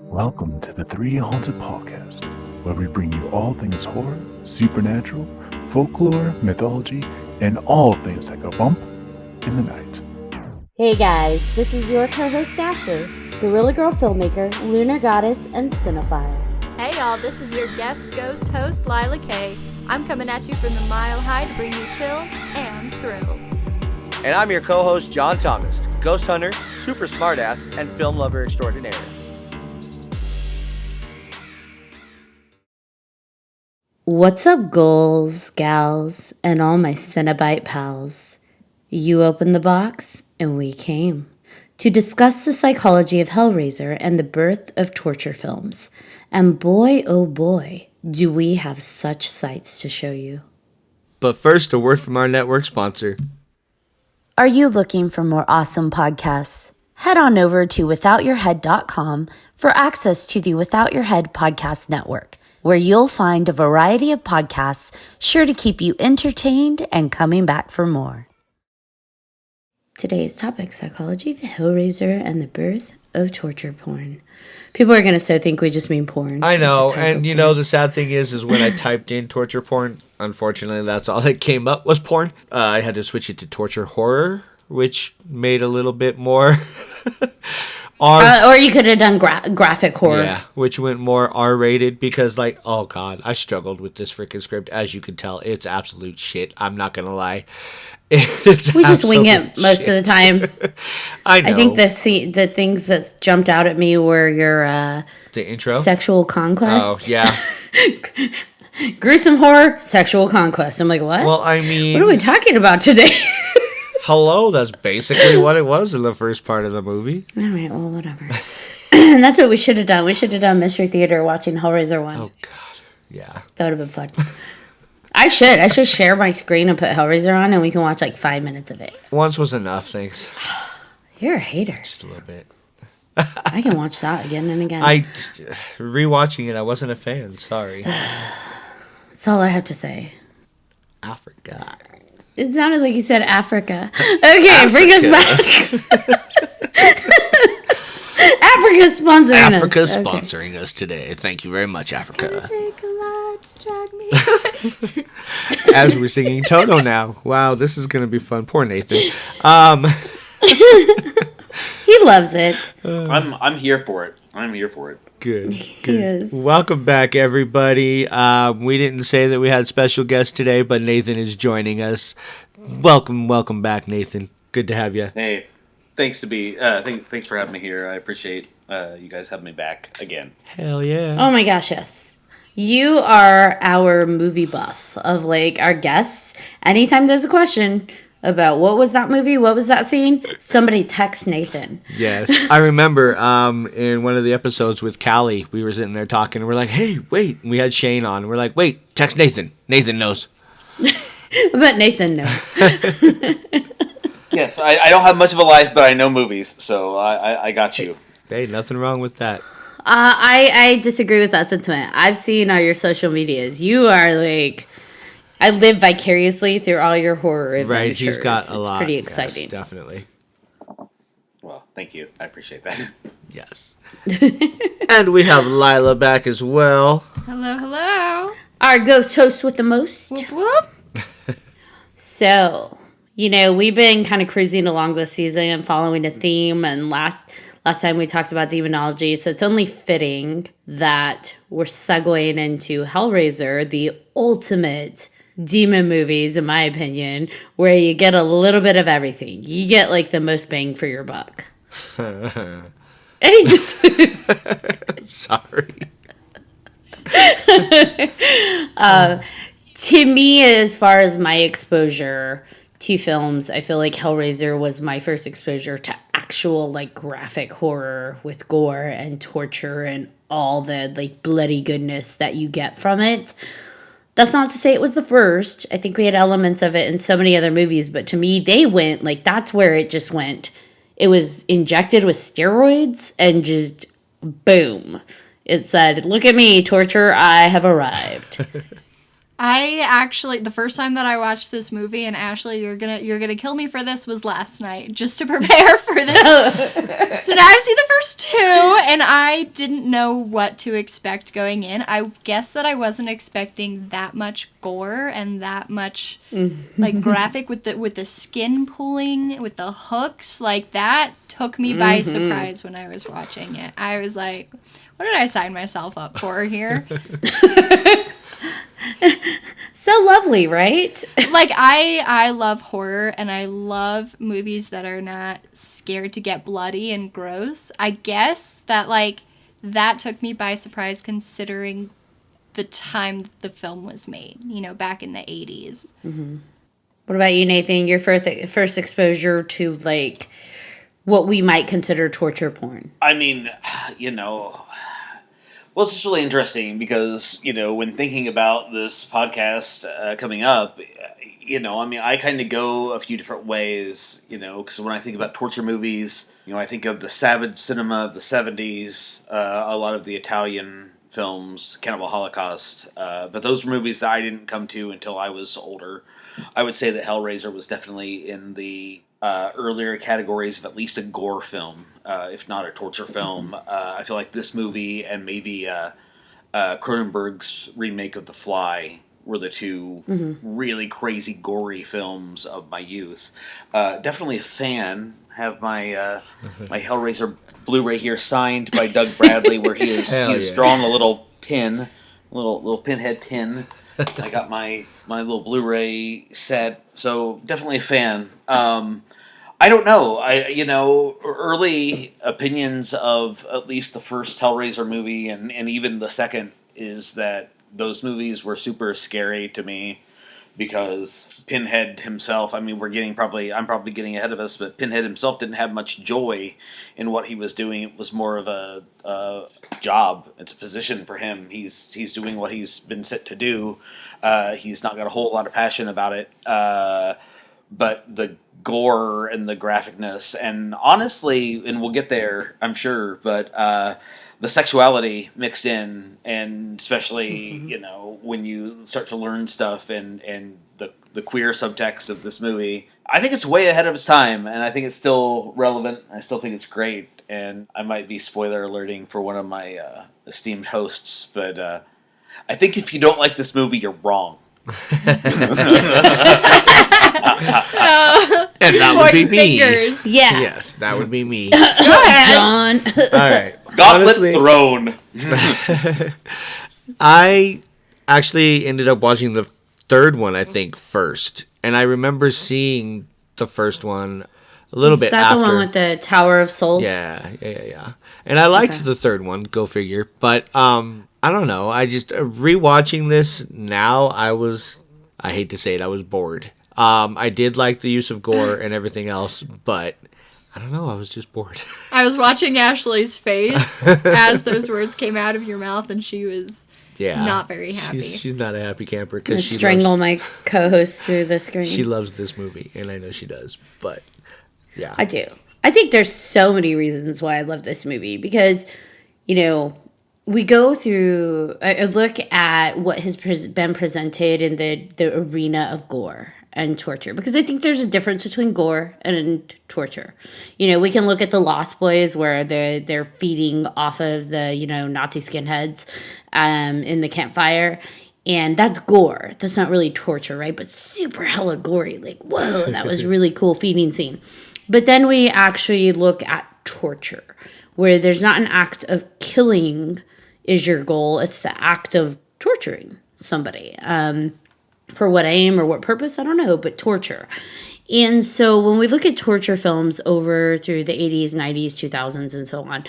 Welcome to the 3Haunted podcast, where we bring you all things horror, supernatural, folklore, mythology, and all things that go bump in the night. Hey guys, this is your co-host Asher, Gorilla Girl filmmaker, lunar goddess, and cinephile. Hey y'all, this is your guest ghost host, Lila K. I'm coming at you from the Mile High to bring you chills and thrills. And I'm your co-host, John Thomas, ghost hunter, super smartass, and film lover extraordinaire. What's up, ghouls, gals, and all my Cenobite pals? You opened the box, and we came to discuss the psychology of Hellraiser and the birth of torture films. And boy, oh boy, do we have such sights to show you. But first, a word from our network sponsor. Are you looking for more awesome podcasts? Head on over to withoutyourhead.com for access to the Without Your Head podcast network, where you'll find a variety of podcasts sure to keep you entertained and coming back for more. Today's topic, psychology of Hellraiser and the birth of torture porn. People are going to so think we just mean porn. I know, and you know, the sad thing is when I typed in torture porn, unfortunately, that's all that came up was porn. I had to switch it to torture horror, which made a little bit more... or you could have done graphic horror. Yeah, which went more R-rated because, like, oh god, I struggled with this freaking script. As you can tell, it's absolute shit. I'm not gonna lie. We just wing it most of the time. I know. I think the things that jumped out at me were your the intro, sexual conquest. Oh yeah. Gruesome horror, sexual conquest. I'm like, what? Well, I mean, what are we talking about today? Hello, that's basically what it was in the first part of the movie. All right, well, whatever. That's what we should have done. We should have done Mystery Theater watching Hellraiser 1. Oh, God. Yeah. That would have been fun. I should share my screen and put Hellraiser on, and we can watch like 5 minutes of it. Once was enough, thanks. You're a hater. Just a little bit. I can watch that again and again. Rewatching it, I wasn't a fan. Sorry. That's all I have to say. I forgot. It sounded like you said Africa. Okay, bring us back. Africa's sponsoring us. Africa's sponsoring us today. Thank you very much, Africa. Take a lot to drag me. As we're singing Toto now. Wow, this is going to be fun. Poor Nathan. He loves it. I'm here for it. I'm here for it. Good. He is. Welcome back, everybody. We didn't say that we had special guests today, but Nathan is joining us. Welcome back, Nathan. Good to have you. Hey, thanks for having me here. I appreciate you guys having me back again. Hell yeah. Oh my gosh, yes. You are our movie buff of like our guests. Anytime there's a question about what was that movie, what was that scene, somebody text Nathan. Yes. I remember in one of the episodes with Callie, we were sitting there talking, and we're like, hey, wait. And we had Shane on. And we're like, wait, text Nathan. Nathan knows. But Nathan knows. Yes, I don't have much of a life, but I know movies, so I got you. Hey, nothing wrong with that. I disagree with that sentiment. I've seen all your social medias. You are like... I live vicariously through all your horror adventures. Right, he's got a lot. It's pretty exciting. Yes, definitely. Well, thank you. I appreciate that. Yes. And we have Lila back as well. Hello. Our ghost host with the most. Whoop whoop. So, we've been kind of cruising along this season and following a theme. And last time we talked about demonology. So it's only fitting that we're segueing into Hellraiser, the ultimate demon movies, in my opinion, where you get a little bit of everything. You get like the most bang for your buck. And he just Sorry. To me, as far as my exposure to films, I feel like Hellraiser was my first exposure to actual like graphic horror with gore and torture and all the like bloody goodness that you get from it. That's not to say it was the first. I think we had elements of it in so many other movies, but to me, they went, like, that's where it just went. It was injected with steroids and just, boom. It said, look at me, torture, I have arrived. I actually, the first time that I watched this movie, and Ashley, you're gonna kill me for this, was last night, just to prepare for this. So now I've seen the first two, and I didn't know what to expect going in. I guess that I wasn't expecting that much gore and that much like graphic with the skin pulling, with the hooks, like that took me by surprise when I was watching it. I was like, what did I sign myself up for here? So lovely, right? Like, I love horror, and I love movies that are not scared to get bloody and gross. I guess that, like, that took me by surprise considering the time the film was made, you know, back in the 80s. What about you, Nathan? Your first exposure to, like, what we might consider torture porn? I mean, you know, well, it's just really interesting because, you know, when thinking about this podcast coming up, you know, I mean, I kind of go a few different ways, you know, because when I think about torture movies, you know, I think of the savage cinema of the 70s, a lot of the Italian films, Cannibal Holocaust, but those were movies that I didn't come to until I was older. I would say that Hellraiser was definitely in the earlier categories of at least a gore film, if not a torture film. I feel like this movie and maybe Cronenberg's remake of The Fly were the two really crazy, gory films of my youth. Definitely a fan. Have my my Hellraiser Blu-ray here signed by Doug Bradley, where he has drawn a little pin, little pinhead pin. I got my little Blu-ray set, so definitely a fan. I don't know. Early opinions of at least the first Hellraiser movie and even the second is that those movies were super scary to me because Pinhead himself, I mean, I'm probably getting ahead of us, but Pinhead himself didn't have much joy in what he was doing. It was more of a job. It's a position for him. He's doing what he's been set to do. He's not got a whole lot of passion about it. But the gore and the graphicness, and honestly, and we'll get there, I'm sure, but the sexuality mixed in, and especially, you know, when you start to learn stuff and the queer subtext of this movie, I think it's way ahead of its time, and I think it's still relevant. I still think it's great, and I might be spoiler alerting for one of my esteemed hosts, but I think if you don't like this movie, you're wrong. And that would be me. Fingers. Yeah. Yes, that would be me. Go ahead, John. All right. Gauntlet Honestly, Throne. I actually ended up watching the third one, I think, first. And I remember seeing the first one a little bit Is that after. the one with the Tower of Souls? Yeah. And I liked the third one, go figure. But I don't know. I just rewatching this now, I hate to say it, I was bored. I did like the use of gore and everything else, but I don't know, I was just bored. I was watching Ashley's face as those words came out of your mouth, and she was not very happy. She's not a happy camper I because she strangle my co-host through the screen. She loves this movie, and I know she does. But yeah, I do. I think there's so many reasons why I love this movie because, you know, we go through a look at what has been presented in the arena of gore and torture, because I think there's a difference between gore and torture. You know, we can look at the Lost Boys where they're feeding off of the, you know, Nazi skinheads in the campfire, and that's gore. That's not really torture, right? But super hella gory. Like, whoa, that was really cool feeding scene. But then we actually look at torture, where there's not an act of killing is your goal. It's the act of torturing somebody. For what aim or what purpose, I don't know, but torture. And so when we look at torture films over through the 80s, 90s, 2000s, and so on,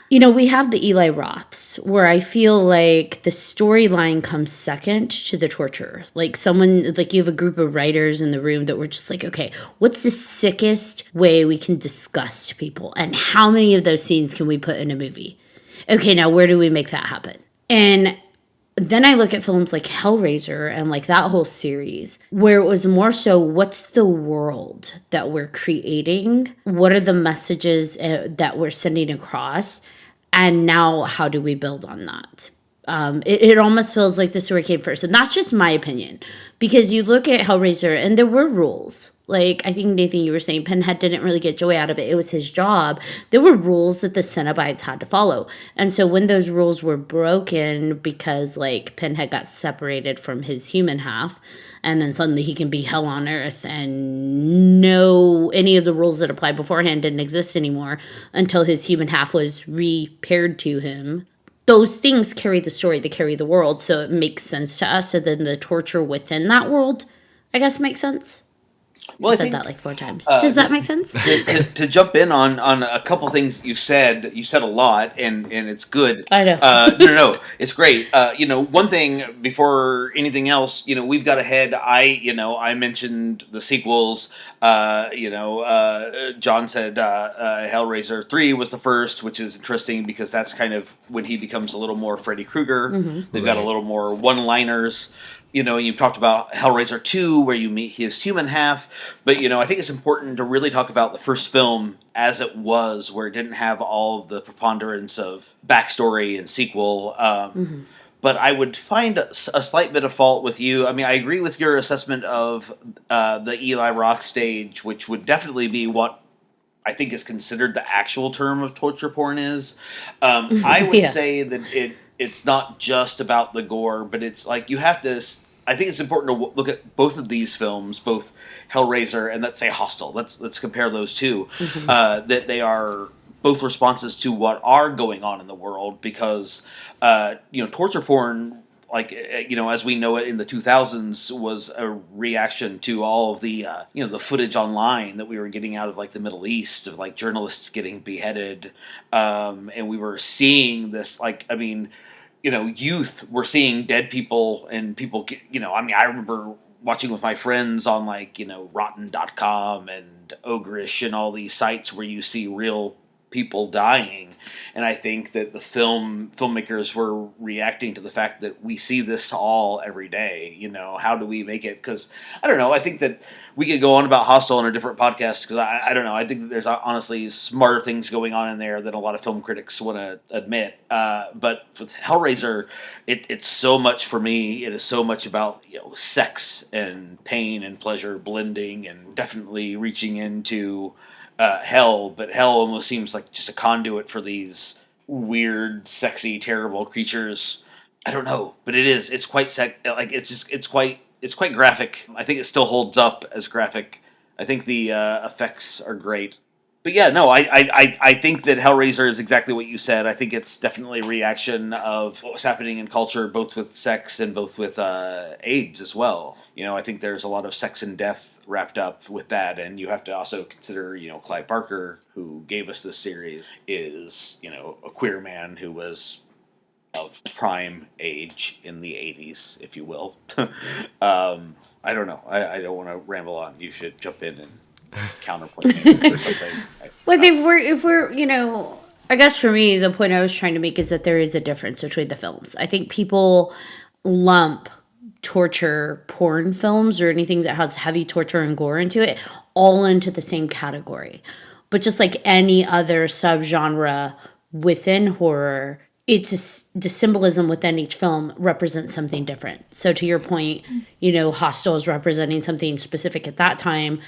you know, we have the Eli Roths, where I feel like the storyline comes second to the torture. Like you have a group of writers in the room that were just like, okay, what's the sickest way we can disgust people? And how many of those scenes can we put in a movie? Okay, now where do we make that happen? And then I look at films like Hellraiser and like that whole series, where it was more so, what's the world that we're creating? What are the messages that we're sending across? And now how do we build on that? It almost feels like the story came first. And that's just my opinion. Because you look at Hellraiser and there were rules. Like, I think, Nathan, you were saying Pinhead didn't really get joy out of it. It was his job. There were rules that the Cenobites had to follow. And so when those rules were broken because, like, Pinhead got separated from his human half, and then suddenly he can be hell on earth, and no, any of the rules that applied beforehand didn't exist anymore until his human half was repaired to him. Those things carry the story, they carry the world, so it makes sense to us. So then the torture within that world, I guess, makes sense. Well, I said that like 4 times. Does that make sense? To jump in on a couple things you said a lot, and it's good. I know. No, it's great. One thing before anything else, we've got ahead. I mentioned the sequels. John said Hellraiser 3 was the first, which is interesting because that's kind of when he becomes a little more Freddy Krueger. Mm-hmm. They've got a little more one-liners. You've talked about Hellraiser 2, where you meet his human half. But, I think it's important to really talk about the first film as it was, where it didn't have all of the preponderance of backstory and sequel. But I would find a slight bit of fault with you. I mean, I agree with your assessment of the Eli Roth stage, which would definitely be what I think is considered the actual term of torture porn is. I would say that it's not just about the gore, but it's like you have to... I think it's important to look at both of these films, both Hellraiser and, let's say, Hostel. Let's compare those two. That they are both responses to what are going on in the world, because torture porn, like as we know it in the 2000s, was a reaction to all of the the footage online that we were getting out of like the Middle East, of like journalists getting beheaded, and we were seeing this youth were seeing dead people, and people, I remember watching with my friends on Rotten.com and Ogrish and all these sites where you see real people dying. And I think that the filmmakers were reacting to the fact that we see this all every day. How do we make it? Because I don't know. I think that we could go on about Hostel in a different podcast, because I don't know. I think that there's honestly smarter things going on in there than a lot of film critics want to admit. But with Hellraiser, it's so much for me. It is so much about sex and pain and pleasure blending, and definitely reaching into hell, but hell almost seems like just a conduit for these weird, sexy, terrible creatures. I don't know, but it is. It's quite it's quite graphic. I think it still holds up as graphic. I think the effects are great. But yeah, no, I think that Hellraiser is exactly what you said. I think it's definitely a reaction of what was happening in culture, both with sex and both with AIDS as well. I think there's a lot of sex and death wrapped up with that, and you have to also consider, Clive Barker, who gave us this series, is, a queer man who was of prime age in the 80s, if you will. I don't know. I don't want to ramble on. You should jump in and counterpoint me or something. Well, if we're, I guess for me, the point I was trying to make is that there is a difference between the films. I think people lump torture porn films or anything that has heavy torture and gore into it all into the same category. But just like any other subgenre within horror, the symbolism within each film represents something different. So to your point, Hostel is representing something specific at that time.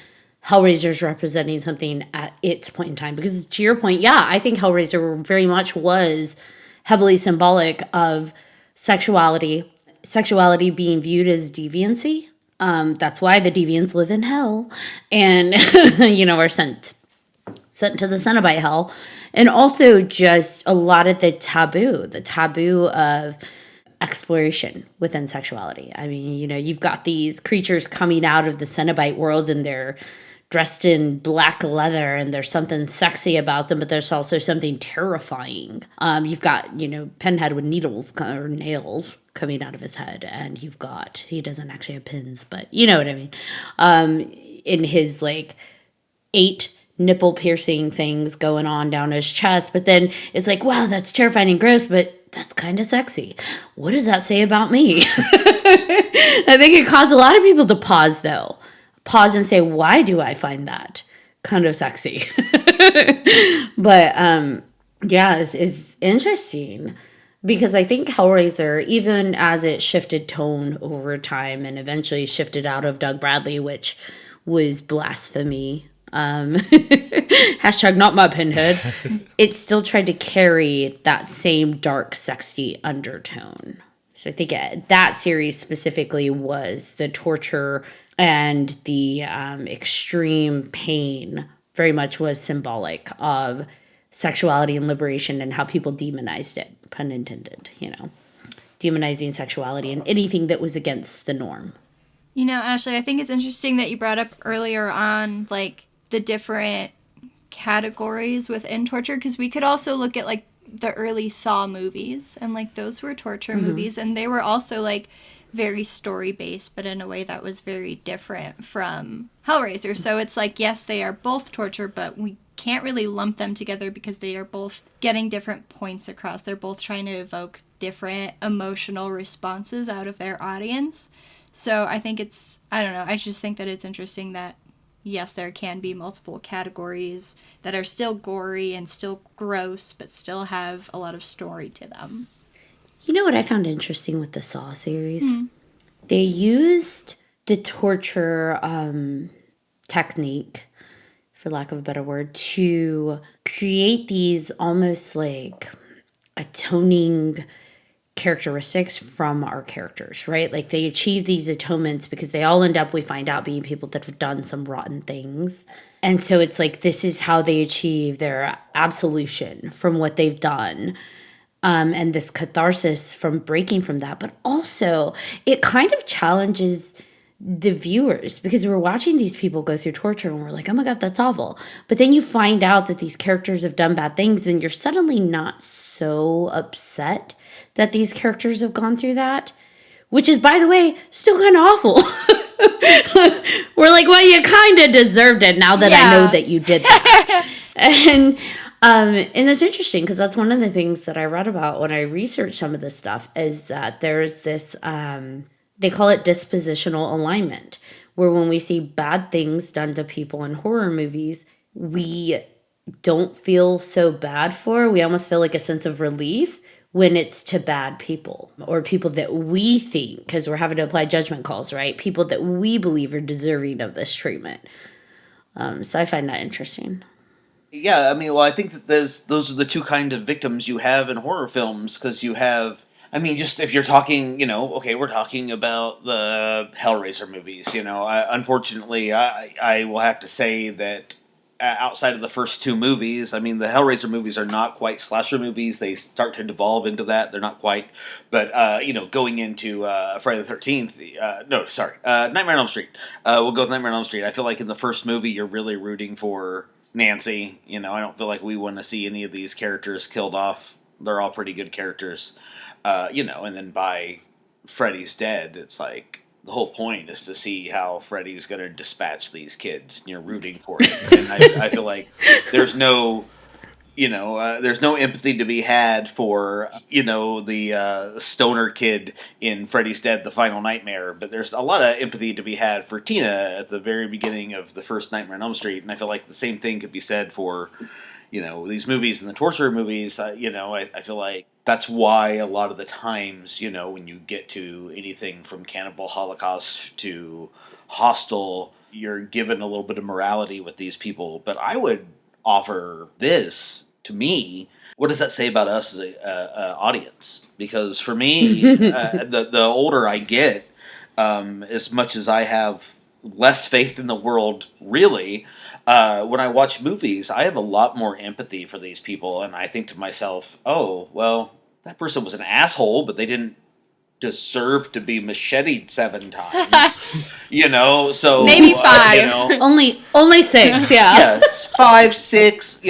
Hellraiser is representing something at its point in time. Because to your point, I think Hellraiser very much was heavily symbolic of sexuality being viewed as deviancy. That's why the deviants live in hell and, are sent to the Cenobite hell. And also just a lot of the taboo of exploration within sexuality. I mean, you've got these creatures coming out of the Cenobite world, and they're dressed in black leather, and there's something sexy about them, but there's also something terrifying. You've got, Pinhead with needles or nails coming out of his head, and he doesn't actually have pins, but you know what I mean. In his 8 nipple piercing things going on down his chest, but then it's like, wow, that's terrifying and gross, but that's kind of sexy. What does that say about me? I think it caused a lot of people to pause and say, why do I find that kind of sexy? But it's interesting. Because I think Hellraiser, even as it shifted tone over time and eventually shifted out of Doug Bradley, which was blasphemy, hashtag not my pinhead, it still tried to carry that same dark, sexy undertone. So I think that series specifically was the torture and the extreme pain very much was symbolic of sexuality and liberation and how people demonized it, pun intended, demonizing sexuality and anything that was against the norm. Ashley, I think it's interesting that you brought up earlier on, like, the different categories within torture, because we could also look at, like, the early Saw movies, and, like, those were torture movies, and they were also, like, very story-based, but in a way that was very different from Hellraiser. So it's like, yes, they are both torture, but we can't really lump them together because they are both getting different points across. They're both trying to evoke different emotional responses out of their audience. So I think I don't know, I just think that it's interesting that, yes, there can be multiple categories that are still gory and still gross, but still have a lot of story to them. You know what I found interesting with the Saw series? They used the torture technique, for lack of a better word, to create these almost like atoning characteristics from our characters, right? Like they achieve these atonements because they all end up, we find out, being people that have done some rotten things. And so it's like, this is how they achieve their absolution from what they've done. And this catharsis from breaking from that. But also, it kind of challenges the viewers because we're watching these people go through torture and we're like, oh my God, that's awful. But then you find out that these characters have done bad things and you're suddenly not so upset that these characters have gone through that, which is, by the way, still kind of awful. We're like, well, you kind of deserved it now that I know that you did that. And that's interesting because that's one of the things that I read about when I researched some of this stuff is that there's this, they call it dispositional alignment, where when we see bad things done to people in horror movies, we don't feel so bad for. We almost feel like a sense of relief when it's to bad people or people that we think, because we're having to apply judgment calls, right? People that we believe are deserving of this treatment. So I find that interesting. Yeah, I mean, well, I think that those are the two kind of victims you have in horror films, because you have, I mean, just if you're talking, okay, we're talking about the Hellraiser movies, unfortunately, I will have to say that outside of the first two movies, I mean, the Hellraiser movies are not quite slasher movies. They start to devolve into that. They're not quite, but, going into Friday the 13th, Nightmare on Elm Street. We'll go with Nightmare on Elm Street. I feel like in the first movie, you're really rooting for Nancy. I don't feel like we want to see any of these characters killed off. They're all pretty good characters. And then by Freddy's dead, it's like the whole point is to see how Freddy's going to dispatch these kids. And you're rooting for it. And I feel like there's no empathy to be had for, the stoner kid in Freddy's Dead, The Final Nightmare, but there's a lot of empathy to be had for Tina at the very beginning of the first Nightmare on Elm Street, and I feel like the same thing could be said for, these movies and the torture movies. I feel like that's why a lot of the times, when you get to anything from Cannibal Holocaust to Hostel, you're given a little bit of morality with these people, but I would offer this. To me, what does that say about us as a audience? Because for me, the older I get, as much as I have less faith in the world, really, when I watch movies, I have a lot more empathy for these people, and I think to myself, oh, well, that person was an asshole, but they didn't deserve to be macheted 7 times. So maybe 5. Only 6, yeah. Yeah, 5, 6,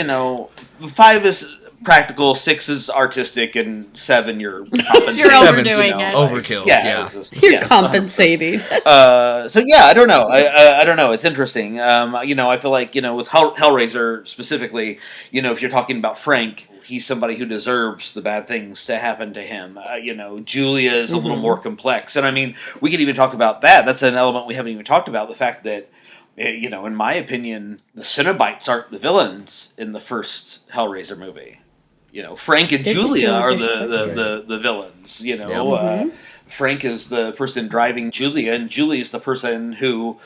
5 is practical, 6 is artistic, and 7, you're compensating. You're overdoing it. Overkill. Yeah. You're compensating. So yeah, I don't know. I don't know. It's interesting. I feel like, with Hellraiser specifically, if you're talking about Frank, he's somebody who deserves the bad things to happen to him. Julia is a little more complex. And I mean, we could even talk about that. That's an element we haven't even talked about. The fact that, in my opinion, the Cenobites aren't the villains in the first Hellraiser movie. Frank and They're just Julia doing are what they're supposed the villains. Yep. Frank is the person driving Julia, and Julie is the person who,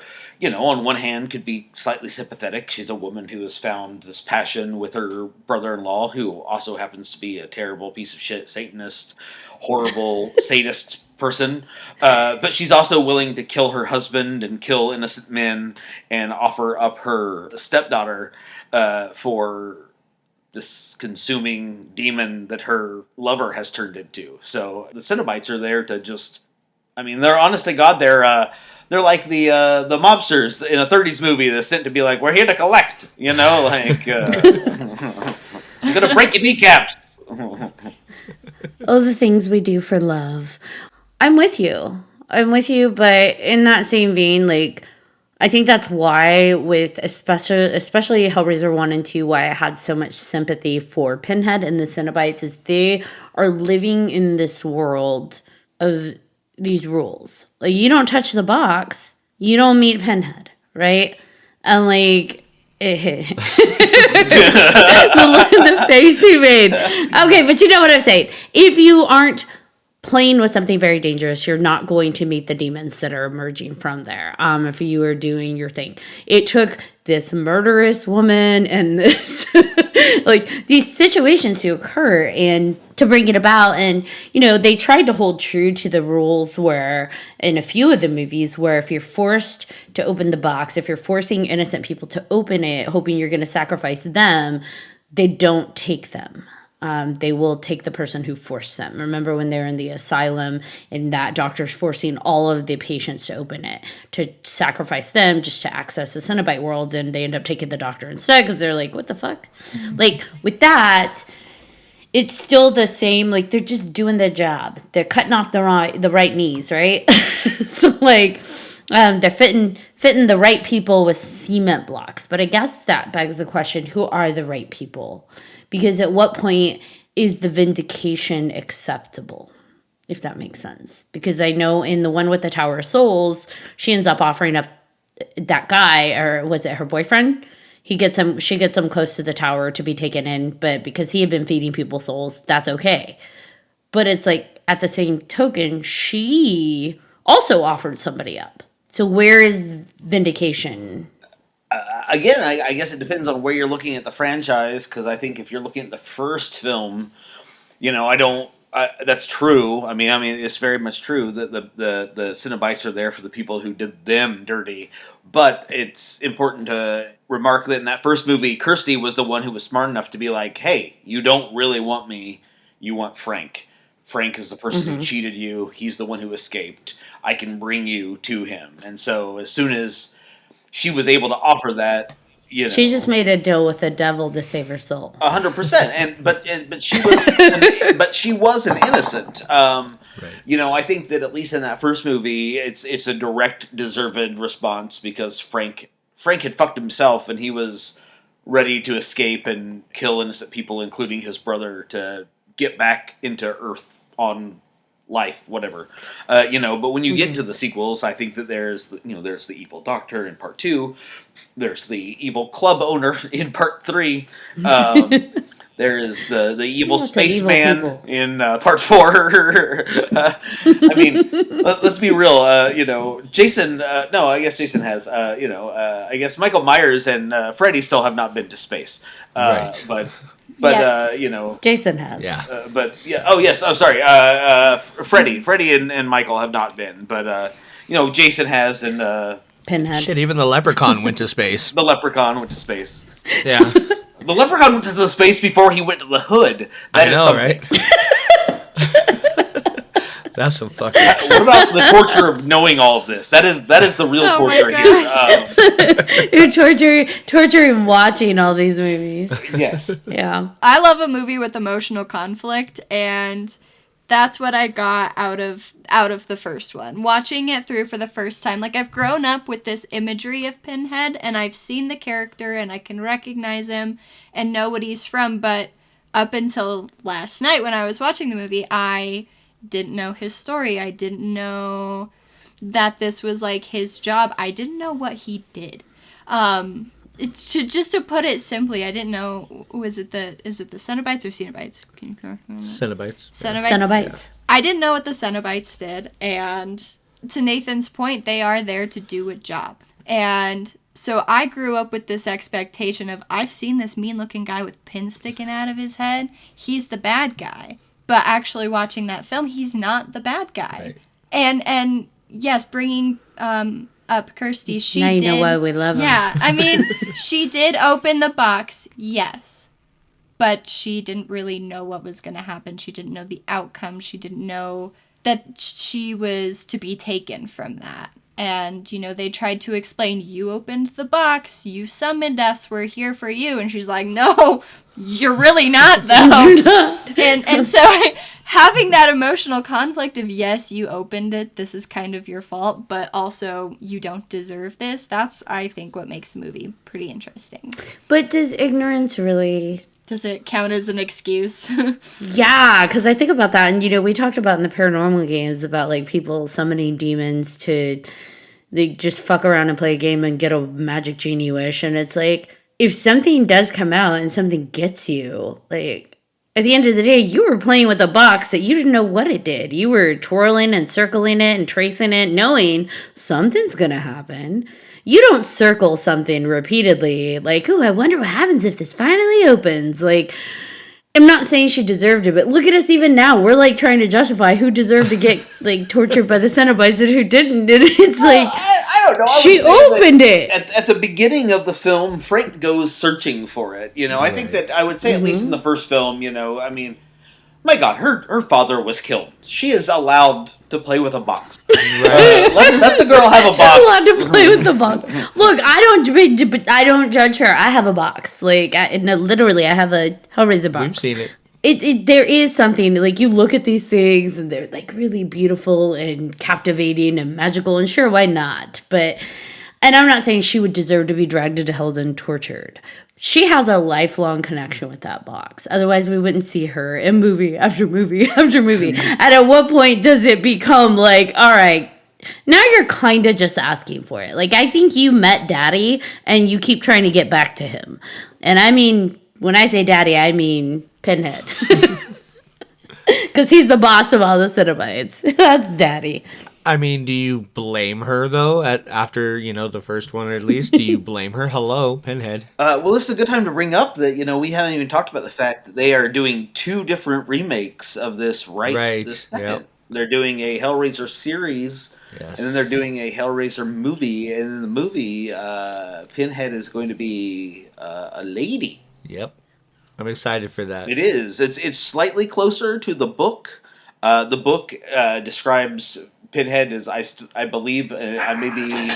on one hand could be slightly sympathetic. She's a woman who has found this passion with her brother-in-law, who also happens to be a terrible piece of shit, Satanist, horrible sadist person. But she's also willing to kill her husband and kill innocent men and offer up her stepdaughter for this consuming demon that her lover has turned into. So the Cenobites are there to just, they're honest to God, they're like the mobsters in a 30s movie that's sent to be like, we're here to collect, I'm gonna break your kneecaps. Oh, the things we do for love. I'm with you, but in that same vein, like, I think that's why with especially Hellraiser 1 and 2, why I had so much sympathy for Pinhead and the Cenobites is they are living in this world of these rules. Like, you don't touch the box, you don't meet Pinhead, right? And like, the face he made. Okay, but you know what I'm saying. If you aren't playing with something very dangerous, you're not going to meet the demons that are emerging from there. If you are doing your thing, it took this murderous woman and this like these situations to occur and to bring it about. And they tried to hold true to the rules where in a few of the movies where if you're forced to open the box, if you're forcing innocent people to open it, hoping you're going to sacrifice them, they don't take them. They will take the person who forced them. Remember when they're in the asylum and that doctor's forcing all of the patients to open it, to sacrifice them just to access the Cenobite worlds, and they end up taking the doctor instead because they're like, what the fuck? Mm-hmm. Like, with that, it's still the same. Like, they're just doing their job. They're cutting off the right knees, right? So, like, they're fitting the right people with cement blocks. But I guess that begs the question, who are the right people? Because at what point is the vindication acceptable, if that makes sense? Because I know in the one with the Tower of Souls, she ends up offering up that guy, or was it her boyfriend? She gets him close to the tower to be taken in, but because he had been feeding people souls, that's okay. But it's like, at the same token, she also offered somebody up. So where is vindication? Again, I guess it depends on where you're looking at the franchise, because I think if you're looking at the first film, that's true. I mean, it's very much true that the Cenobites are there for the people who did them dirty. But it's important to remark that in that first movie, Kirsty was the one who was smart enough to be like, hey, you don't really want me, you want Frank. Frank is the person who cheated you. He's the one who escaped. I can bring you to him. And so as soon as she was able to offer that, she just made a deal with the devil to save her soul. 100%. But she was an innocent. Right. I think that at least in that first movie, it's a direct, deserved response because Frank had fucked himself and he was ready to escape and kill innocent people, including his brother, to get back into Earth on life, whatever, but when you get into the sequels, I think that there's the evil doctor in part 2, there's the evil club owner in part 3, there is the evil spaceman in part 4. Let's be real, Jason, no, I guess Jason has, I guess Michael Myers and Freddy still have not been to space, right. But Jason has. Yeah. Oh yes. I'm sorry. Freddie and Michael have not been, but Jason has, and Pinhead. Shit, even the leprechaun went to space. The leprechaun went to space. Yeah. The leprechaun went to the space before he went to the hood. I know, right? That's some fucking shit. What about the torture of knowing all of this? That is the real torture here. You're torturing watching all these movies. Yes. Yeah. I love a movie with emotional conflict, and that's what I got out of the first one. Watching it through for the first time, like, I've grown up with this imagery of Pinhead, and I've seen the character, and I can recognize him and know what he's from, but up until last night when I was watching the movie, I didn't know his story. I didn't know that this was like his job. I didn't know what he did. it's just to put it simply, I didn't know, is it the Cenobites or Cenobites? Can you correct me on that? Cenobites. Cenobites. I didn't know what the Cenobites did, and to Nathan's point, they are there to do a job. And so I grew up with this expectation of, I've seen this mean-looking guy with pins sticking out of his head. He's the bad guy. But actually watching that film, he's not the bad guy. Right. And yes, bringing up Kirsty, she now you did, know why we love her. Yeah, I mean, she did open the box, yes. But she didn't really know what was going to happen. She didn't know the outcome. She didn't know that she was to be taken from that. And, you know, they tried to explain, you opened the box, you summoned us, we're here for you. And she's like, no, you're really not, though. You're not. And so having that emotional conflict of, yes, you opened it, this is kind of your fault, but also you don't deserve this, that's, I think, what makes the movie pretty interesting. But does ignorance really... Does it count as an excuse? Yeah, because I think about that, and, you know, we talked about in the paranormal games about, like, people summoning demons to... They just fuck around and play a game and get a magic genie wish, and it's like, if something does come out and something gets you, like, at the end of the day, you were playing with a box that you didn't know what it did. You were twirling and circling it and tracing it, knowing something's gonna happen. You don't circle something repeatedly, like, oh, I wonder what happens if this finally opens. Like, I'm not saying she deserved it, but look at us even now. We're, like, trying to justify who deserved to get, like, tortured by the Cenobites and who didn't. And it's like, I don't know. she opened it. At the beginning of the film, Frank goes searching for it. You know, I think that I would say, at least in the first film, you know, I mean, my God, her father was killed. She is allowed to play with a box. Right. Let the girl have a box. She's allowed to play with the box. Look, I don't judge her. I have a box. Like, literally, I have a Hellraiser box. We've seen it. There is something, like, you look at these things and they're, like, really beautiful and captivating and magical, and sure, why not? But, and I'm not saying she would deserve to be dragged into hell and tortured. She has a lifelong connection with that box. Otherwise, we wouldn't see her in movie after movie after movie. And at what point does it become like, all right, now you're kind of just asking for it. Like, I think you met Daddy and you keep trying to get back to him. And I mean, when I say Daddy, I mean Pinhead. Because he's the boss of all the Cenobites. That's Daddy. I mean, do you blame her, though, after, you know, the first one at least? Do you blame her? Hello, Pinhead. Well, this is a good time to bring up that, you know, we haven't even talked about the fact that they are doing 2 different remakes of this this second. Yep. They're doing a Hellraiser series, yes, and then they're doing a Hellraiser movie, and in the movie, Pinhead is going to be a lady. Yep. I'm excited for that. It is. It's slightly closer to the book. The book describes Pinhead as, I believe, maybe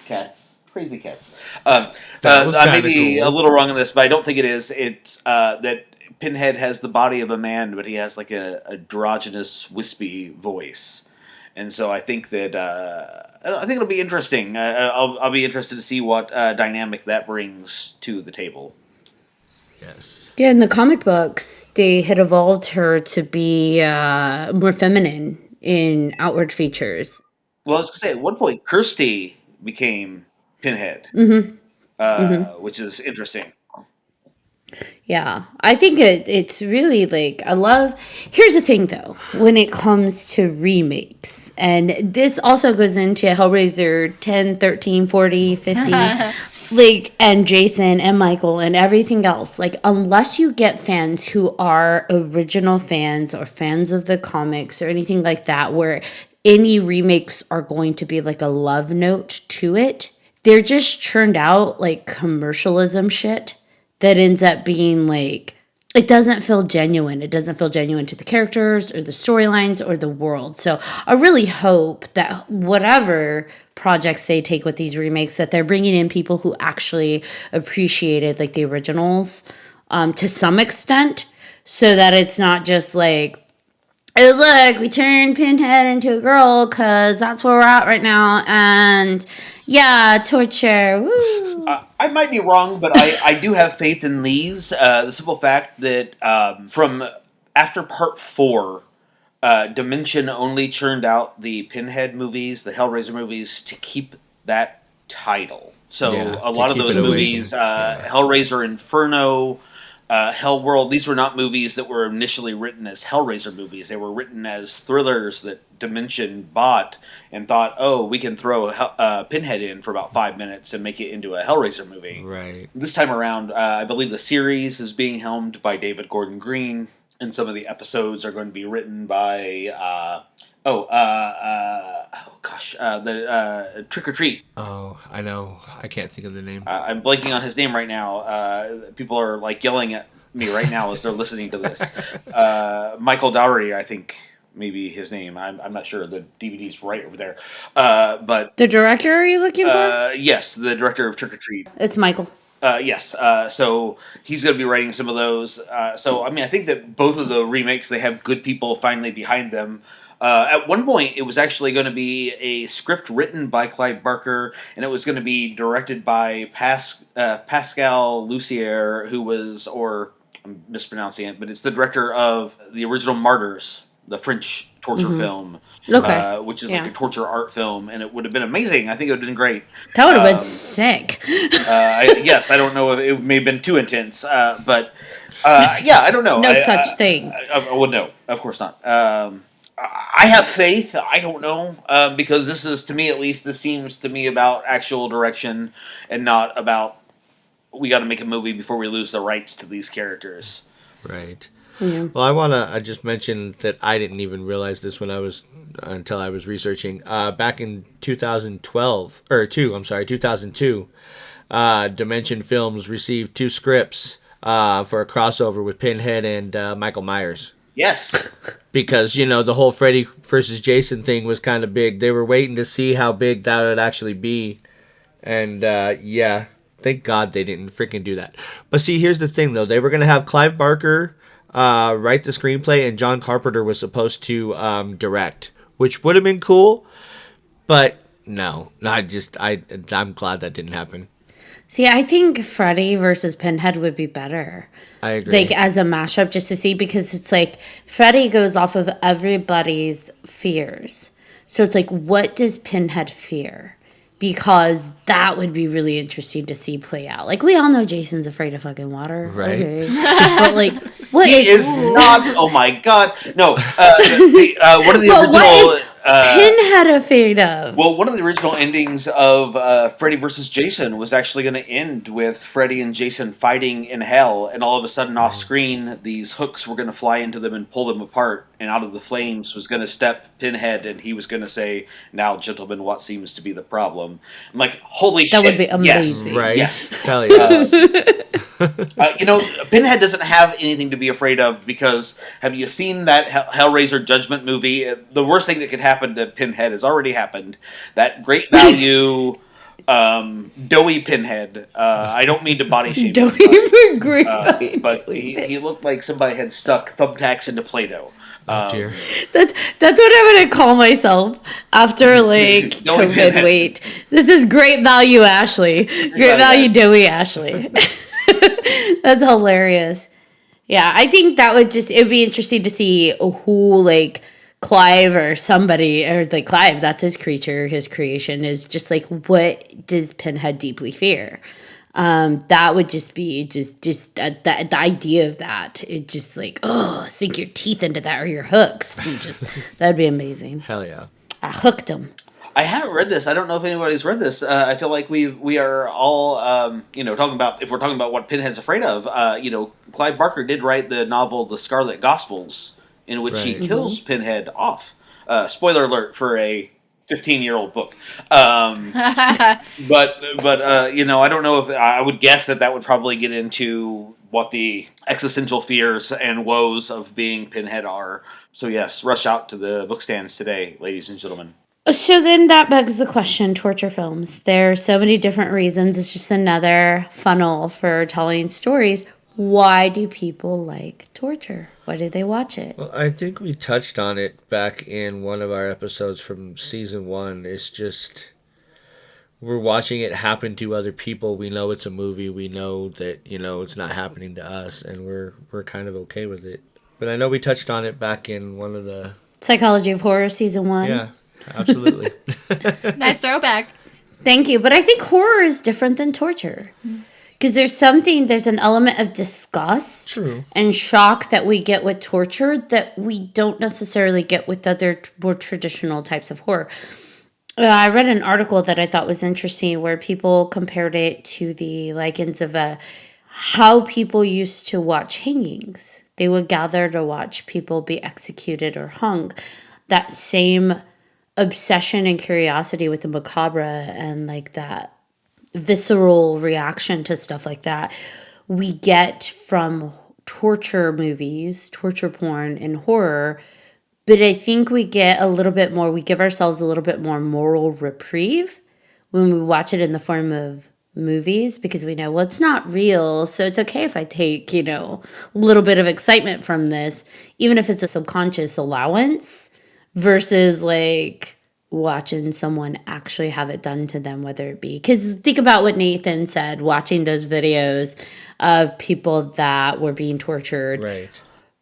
cats. Crazy cats. I may be a little wrong on this, but I don't think it is. It's that Pinhead has the body of a man, but he has like a androgynous, wispy voice. And so I think that I think it'll be interesting. I'll be interested to see what dynamic that brings to the table. Yes. Yeah, in the comic books, they had evolved her to be more feminine in outward features. Well, I was going to say, at one point, Kirsty became Pinhead, which is interesting. Yeah, I think it's really, like, I love... Here's the thing, though, when it comes to remakes, and this also goes into Hellraiser 10, 13, 40, 50... like, and Jason and Michael and everything else, like, unless you get fans who are original fans or fans of the comics or anything like that, where any remakes are going to be like a love note to it, they're just churned out like commercialism shit that ends up being like, it doesn't feel genuine. It doesn't feel genuine to the characters or the storylines or the world. So I really hope that whatever projects they take with these remakes, that they're bringing in people who actually appreciated like the originals to some extent, so that it's not just like, oh, look, we turned Pinhead into a girl because that's where we're at right now. And yeah, torture. Woo. I might be wrong, but I do have faith in these. The simple fact that from after part 4, Dimension only churned out the Pinhead movies, the Hellraiser movies, to keep that title. So Yeah, a to lot of keep those it away movies, from- yeah. Hellraiser, Inferno, Hellworld, these were not movies that were initially written as Hellraiser movies. They were written as thrillers that Dimension bought and thought, oh, we can throw Pinhead in for about 5 minutes and make it into a Hellraiser movie. Right. This time around, I believe the series is being helmed by David Gordon Green, and some of the episodes are going to be written by the Trick or Treat. Oh, I know. I can't think of the name. I'm blanking on his name right now. People are like yelling at me right now as they're listening to this. Michael Dougherty, I think, maybe his name. I'm not sure. The DVD's right over there. But The director are you looking for? yes, the director of Trick or Treat. It's Michael. Yes. So he's going to be writing some of those. So I mean, I think that both of the remakes, they have good people finally behind them. At one point, it was actually going to be a script written by Clive Barker, and it was going to be directed by Pascal Lussier, who was, or I'm mispronouncing it, but it's the director of the original Martyrs, the French torture film, Okay. which is Yeah. like a torture art film, and it would have been amazing. I think it would have been great. That would have been sick. Yes, I don't know if it may have been too intense, but yeah, I don't know. No such thing. Well, no, of course not. I have faith. I don't know, because this is, to me at least, this seems to me about actual direction and not about we got to make a movie before we lose the rights to these characters. Right. Yeah. Well, I just mentioned that I didn't even realize this until I was researching. Back in 2002, Dimension Films received 2 scripts for a crossover with Pinhead and Michael Myers. Yes. Because, the whole Freddy versus Jason thing was kind of big. They were waiting to see how big that would actually be. And, yeah, thank God they didn't freaking do that. But see, here's the thing, though. They were going to have Clive Barker write the screenplay, and John Carpenter was supposed to direct, which would have been cool. But, no. I'm glad that didn't happen. See, I think Freddy versus Pinhead would be better. I agree. Like, as a mashup, just to see, because it's like Freddy goes off of everybody's fears. So it's like, what does Pinhead fear? Because that would be really interesting to see play out. Like, we all know Jason's afraid of fucking water. Right. Okay. But, like, what He is not. Oh my God. No. One of the But original. what is Pinhead afraid of? Well, one of the original endings of Freddy vs. Jason was actually going to end with Freddy and Jason fighting in hell, and all of a sudden off screen, these hooks were going to fly into them and pull them apart, and out of the flames was going to step Pinhead, and he was going to say, "Now, gentlemen, what seems to be the problem?" I'm like, holy shit. That would be Yes. amazing. Right? Yes. Hell yes. Pinhead doesn't have anything to be afraid of, because have you seen that Hellraiser Judgment movie? The worst thing that could happen to Pinhead has already happened. That great value, doughy Pinhead. I don't mean to body shame him, Don't even agree. but he looked like somebody had stuck thumbtacks into Play-Doh. Oh, dear. That's what I'm gonna call myself after like Doughy COVID. Pinhead. Wait, this is great value, Ashley. Great value, Doughy Ashley. That's hilarious. Yeah, I think that it'd be interesting to see who, like, Clive or somebody, or like Clive, that's his creature, his creation, is just like, what does Pinhead deeply fear? That would just be the idea of that. It just like, sink your teeth into that, or your hooks. That'd be amazing. Hell yeah. I hooked him. I haven't read this. I don't know if anybody's read this. I feel like we are all talking about, if we're talking about what Pinhead's afraid of. Clive Barker did write the novel The Scarlet Gospels, in which he Right. kills Pinhead off. Spoiler alert for a 15-year-old book. But I don't know if I would guess that would probably get into what the existential fears and woes of being Pinhead are. So yes, rush out to the book stands today, ladies and gentlemen. So then that begs the question, torture films. There are so many different reasons. It's just another funnel for telling stories. Why do people like torture? Why do they watch it? Well, I think we touched on it back in one of our episodes from season 1. It's just, we're watching it happen to other people. We know it's a movie. We know that, it's not happening to us, and we're kind of okay with it. But I know we touched on it back in one of the... Psychology of Horror, season 1. Yeah, absolutely. Nice throwback. Thank you. But I think horror is different than torture. Because there's an element of disgust and shock that we get with torture that we don't necessarily get with other more traditional types of horror. I read an article that I thought was interesting where people compared it to the lichens of how people used to watch hangings. They would gather to watch people be executed or hung. That same obsession and curiosity with the macabre and like that visceral reaction to stuff like that we get from torture movies, torture porn, and horror. But I think we get a little bit more, we give ourselves a little bit more moral reprieve when we watch it in the form of movies because we know, well, it's not real. So it's okay if I take, a little bit of excitement from this, even if it's a subconscious allowance versus like watching someone actually have it done to them, whether it be, because think about what Nathan said, watching those videos of people that were being tortured. Right.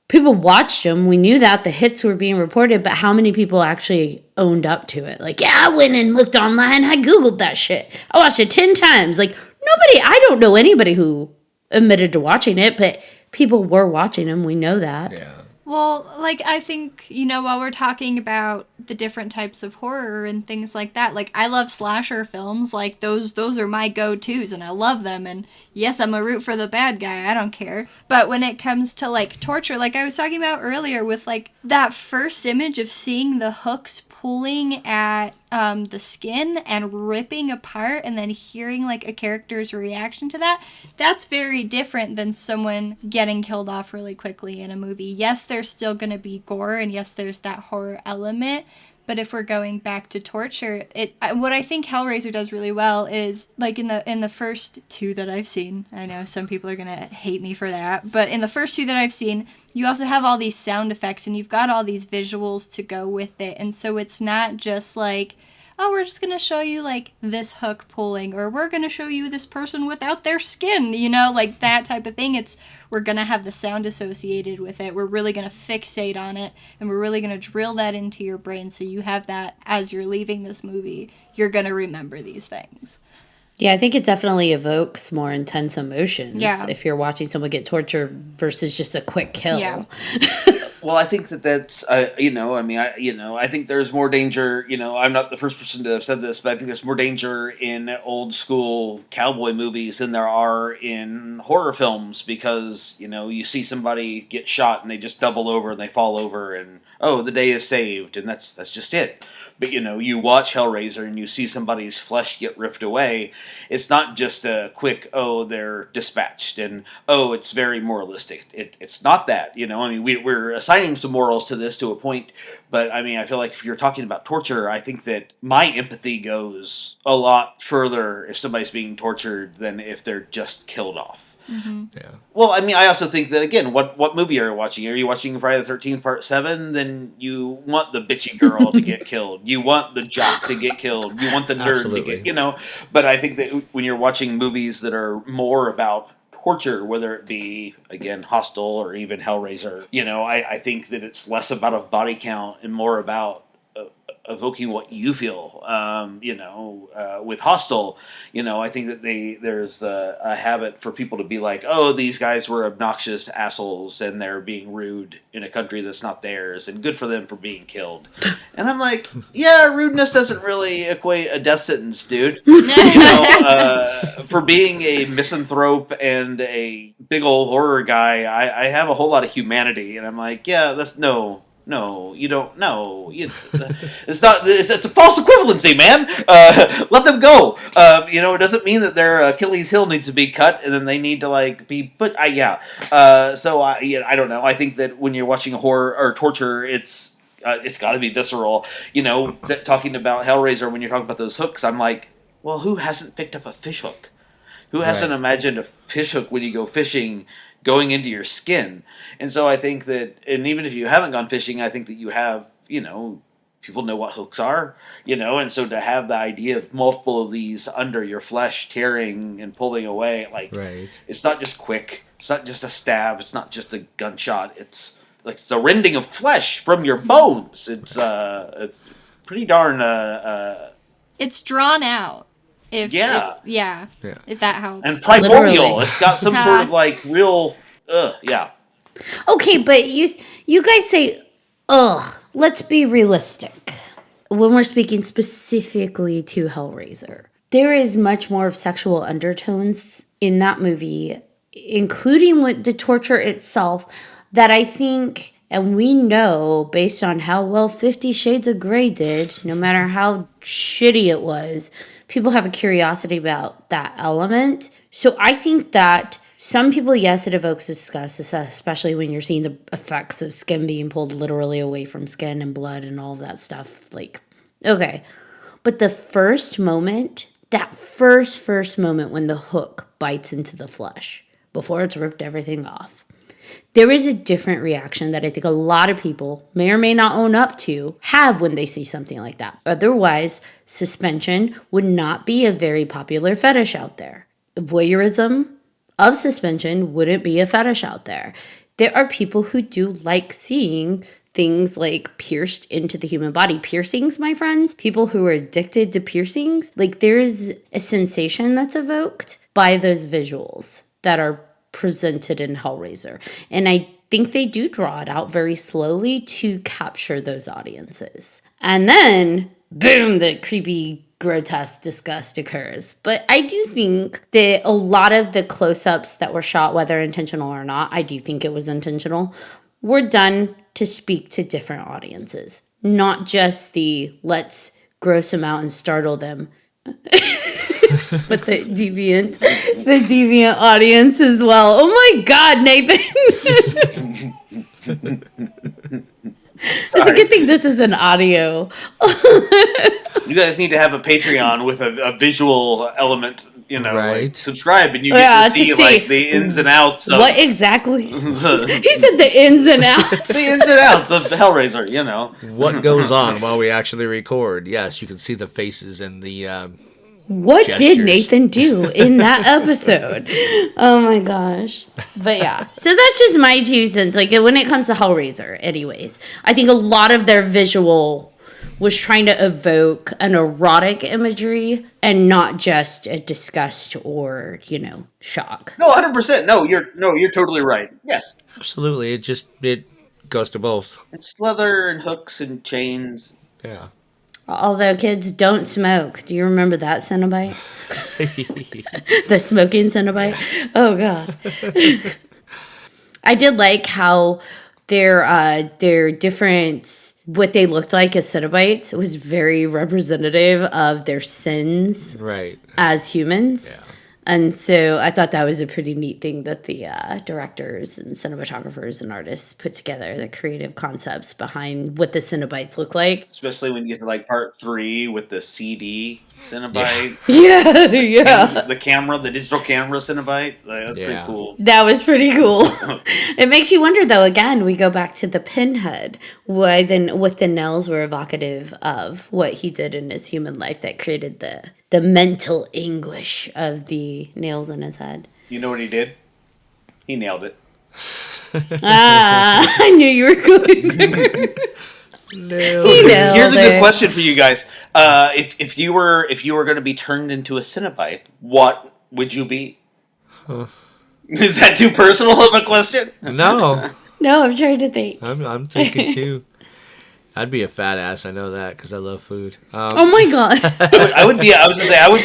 People watched them. We knew that the hits were being reported, but how many people actually owned up to it? Like, yeah, I went and looked online. I Googled that shit. I watched it 10 times. Like, I don't know anybody who admitted to watching it, but people were watching them. We know that. Yeah. Well, like, I think, while we're talking about the different types of horror and things like that, like, I love slasher films. Like, those are my go-tos, and I love them. And yes, I'm a root for the bad guy. I don't care. But when it comes to, like, torture, like I was talking about earlier with, like, that first image of seeing the hooks pulling at the skin and ripping apart and then hearing like a character's reaction to that, that's very different than someone getting killed off really quickly in a movie. Yes, there's still going to be gore and yes, there's that horror element. But if we're going back to torture, what I think Hellraiser does really well is, like, in the first two that I've seen, I know some people are going to hate me for that, but in the first two that I've seen, you also have all these sound effects, and you've got all these visuals to go with it, and so it's not just like, oh, we're just going to show you, like, this hook pulling, or we're going to show you this person without their skin, like, that type of thing. We're going to have the sound associated with it. We're really going to fixate on it, and we're really going to drill that into your brain so you have that as you're leaving this movie. You're going to remember these things. Yeah, I think it definitely evokes more intense emotions if you're watching someone get tortured versus just a quick kill. Yeah. Well, I think that's, I think there's more danger, I'm not the first person to have said this, but I think there's more danger in old school cowboy movies than there are in horror films because, you see somebody get shot and they just double over and they fall over and, oh, the day is saved, and that's just it. But, you watch Hellraiser and you see somebody's flesh get ripped away. It's not just a quick, oh, they're dispatched and, oh, it's very moralistic. It's not that, we're assigning some morals to this to a point. But, I feel like if you're talking about torture, I think that my empathy goes a lot further if somebody's being tortured than if they're just killed off. Mm-hmm. Yeah. Well, I also think that, again, what movie are you watching? Are you watching Friday the 13th Part 7? Then you want the bitchy girl to get killed. You want the jock to get killed. You want the nerd to get, But I think that when you're watching movies that are more about torture, whether it be, again, Hostel or even Hellraiser, I think that it's less about a body count and more about evoking what you feel. With Hostel, I think that there's a habit for people to be like, oh, these guys were obnoxious assholes and they're being rude in a country that's not theirs and good for them for being killed. And I'm like, yeah, rudeness doesn't really equate a death sentence, dude. For being a misanthrope and a big old horror guy, I have a whole lot of humanity. And I'm like, yeah, that's no, you don't know. It's not. It's a false equivalency, man. Let them go. It doesn't mean that their Achilles heel needs to be cut and then they need to be put. So I don't know. I think that when you're watching horror or torture, it's got to be visceral. Talking about Hellraiser, when you're talking about those hooks, I'm like, well, who hasn't picked up a fish hook? Who hasn't imagined a fish hook when you go fishing going into your skin? And so I think that, and even if you haven't gone fishing, I think that you have, people know what hooks are, and so to have the idea of multiple of these under your flesh tearing and pulling away, It's not just quick, it's not just a stab, it's not just a gunshot, it's like the rending of flesh from your bones. It's pretty darn... it's drawn out. If Yeah. if that helps. And primordial. Literally. It's got some sort of like real. Yeah. Okay, but you guys say, ugh, let's be realistic. When we're speaking specifically to Hellraiser, there is much more of sexual undertones in that movie, including with the torture itself, that I think, and we know based on how well 50 Shades of Grey did, no matter how shitty it was, people have a curiosity about that element. So I think that some people, yes, it evokes disgust, especially when you're seeing the effects of skin being pulled literally away from skin and blood and all of that stuff. Like, okay. But the first moment, that first moment when the hook bites into the flesh, before it's ripped everything off, there is a different reaction that I think a lot of people may or may not own up to have when they see something like that. Otherwise, suspension would not be a very popular fetish out there. Voyeurism of suspension wouldn't be a fetish out there. There are people who do like seeing things like pierced into the human body. Piercings, my friends, people who are addicted to piercings, like there's a sensation that's evoked by those visuals that are presented in Hellraiser. And I think they do draw it out very slowly to capture those audiences. And then, boom, the creepy, grotesque disgust occurs. But I do think that a lot of the close-ups that were shot, whether intentional or not, I do think it was intentional, were done to speak to different audiences. Not just the let's gross them out and startle them. But the deviant audience as well. Oh my God, Nathan. It's a good thing this is an audio. You guys need to have a Patreon with a visual element, Right. like subscribe and you get to see like the ins and outs of what exactly? He said the ins and outs. the ins and outs of Hellraiser, What goes on while we actually record? Yes, you can see the faces and the What gestures. did Nathan do in that episode? Oh my gosh. But yeah. So that's just my 2 cents. Like when it comes to Hellraiser, anyways, I think a lot of their visual was trying to evoke an erotic imagery and not just a disgust or, shock. No, 100%. No, you're totally right. Yes. Absolutely. It goes to both. It's leather and hooks and chains. Yeah. Although kids don't smoke. Do you remember that Cenobite? The smoking Cenobite? Oh God. I did like how their different, what they looked like as Cenobites was very representative of their sins Right. as humans. Yeah. And so I thought that was a pretty neat thing that the directors and cinematographers and artists put together, the creative concepts behind what the Cenobites look like. Especially when you get to like part 3 with the CD Cenobite. Yeah. The digital camera Cenobite. That's pretty cool. That was pretty cool. It makes you wonder, though, again, we go back to the pinhead. Why then what the nails were evocative of what he did in his human life that created the mental anguish of the nails in his head. You know what he did? He nailed it. I knew you were going there. Here's a good question for you guys. If you were going to be turned into a Cenobite, what would you be? Is that too personal of a question? No. No, I'm trying to think. I'm thinking too. I'd be a fat ass. I know that because I love food. Oh my God. I would be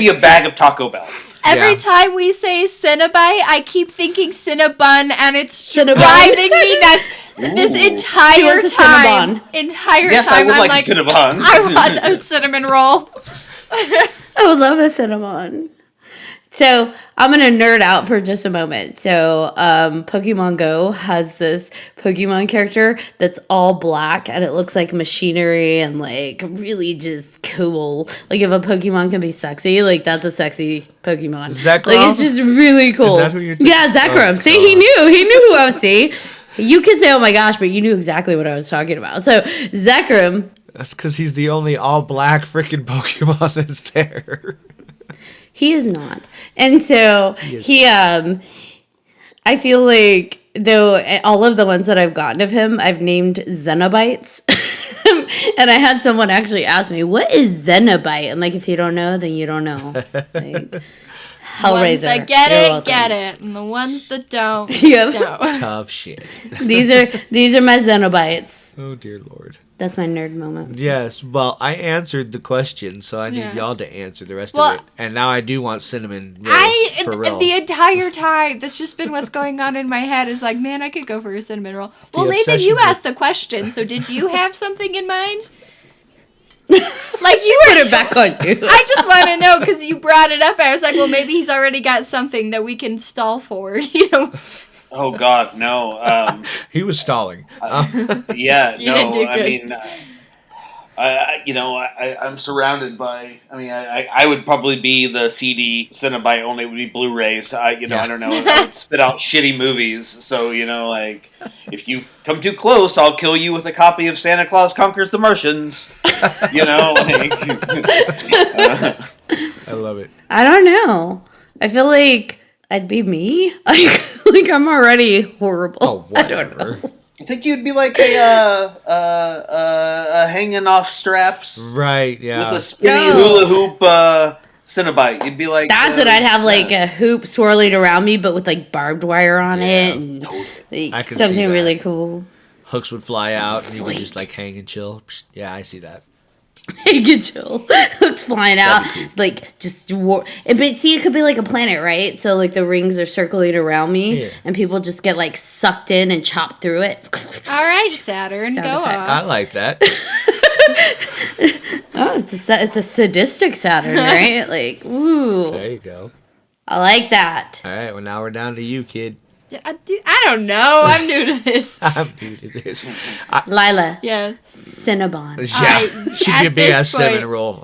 a bag of Taco Bell. Every time we say Cinnabite, I keep thinking Cinnabun, and it's driving me nuts. This entire time, Yes, I would I'm like a Cinnabon. I want a cinnamon roll. I would love a cinnamon. So I'm going to nerd out for just a moment. So Pokemon Go has this Pokemon character that's all black and it looks like machinery and like really just cool. Like if a Pokemon can be sexy, like that's a sexy Pokemon. Zekrom? Like it's just really cool. Is that who you're talking- Yeah, Zekrom. Oh, See, God. he knew who I was seeing. You could say, oh my gosh, but you knew exactly what I was talking about. So Zekrom. That's because he's the only all black freaking Pokemon that's there. He is not. And so I feel like though all of the ones that I've gotten of him, I've named Xenobites. And I had someone actually ask me, what is Cenobite? I'm like, if you don't know, then you don't know. Like, Hellraiser. Ones that get You're it, welcome. get it. And the ones that don't, Yep. don't. Tough shit. These are my Cenobites. Oh, dear Lord. That's my nerd moment. Yes, well, I answered the question, so I need Yeah. y'all to answer the rest Well, of it. And now I do want cinnamon rolls for real. The entire time, that's just been what's going on in my head is like, man, I could go for a cinnamon roll. Well, Nathan, obsession you with- asked the question, so did you have something in mind? Like you Put it back on you. I just want to know because you brought it up. I was like, well, maybe he's already got something that we can stall for, you know? Oh God, no. He was stalling. Yeah, You no. did do I good. mean, I'm surrounded by. I mean, I would probably be the CD Cenobite. Only it would be Blu-rays. I don't know. I would spit out shitty movies. So like, if you come too close, I'll kill you with a copy of Santa Claus Conquers the Martians. I love it. I don't know. I feel like I'd be me. Like I'm already horrible. Oh, I don't know. whatever. I think you'd be like a hanging off straps Right, yeah. with a spinny No. hula hoop Cenobite. You'd be like That's what I'd have, like a hoop swirling around me, but with like barbed wire on it, and I like can see something that. really cool. Hooks would fly out, and you would Sweet. just like hang and chill. Psh, yeah, I see that. Hey, good chill. Hooks flying out, like just but see, it could be like a planet, right? So like the rings are circling around me, Yeah. and people just get like sucked in and chopped through it. All right, Saturn, Sound go effects. I on. like that. Oh, it's a sadistic Saturn, right? Like, ooh, There you go. I like that. All right, well, now we're down to you, kid. I don't know. I'm new to this. I'm new to this. Lila, Yeah. Cinnabon. Yeah, she'd be a at big ass this point- cinnamon roll.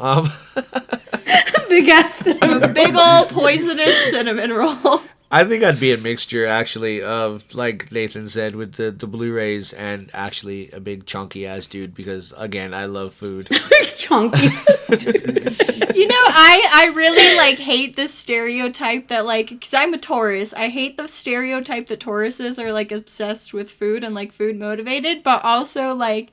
Big ass A big old poisonous cinnamon roll. I think I'd be a mixture, actually, of, like Nathan said, with the Blu-rays and actually a big chunky ass dude because, again, I love food. Chunky. You know, I really like hate this stereotype that like, because I'm a Taurus, I hate the stereotype that Tauruses are like obsessed with food and like food motivated, but also like,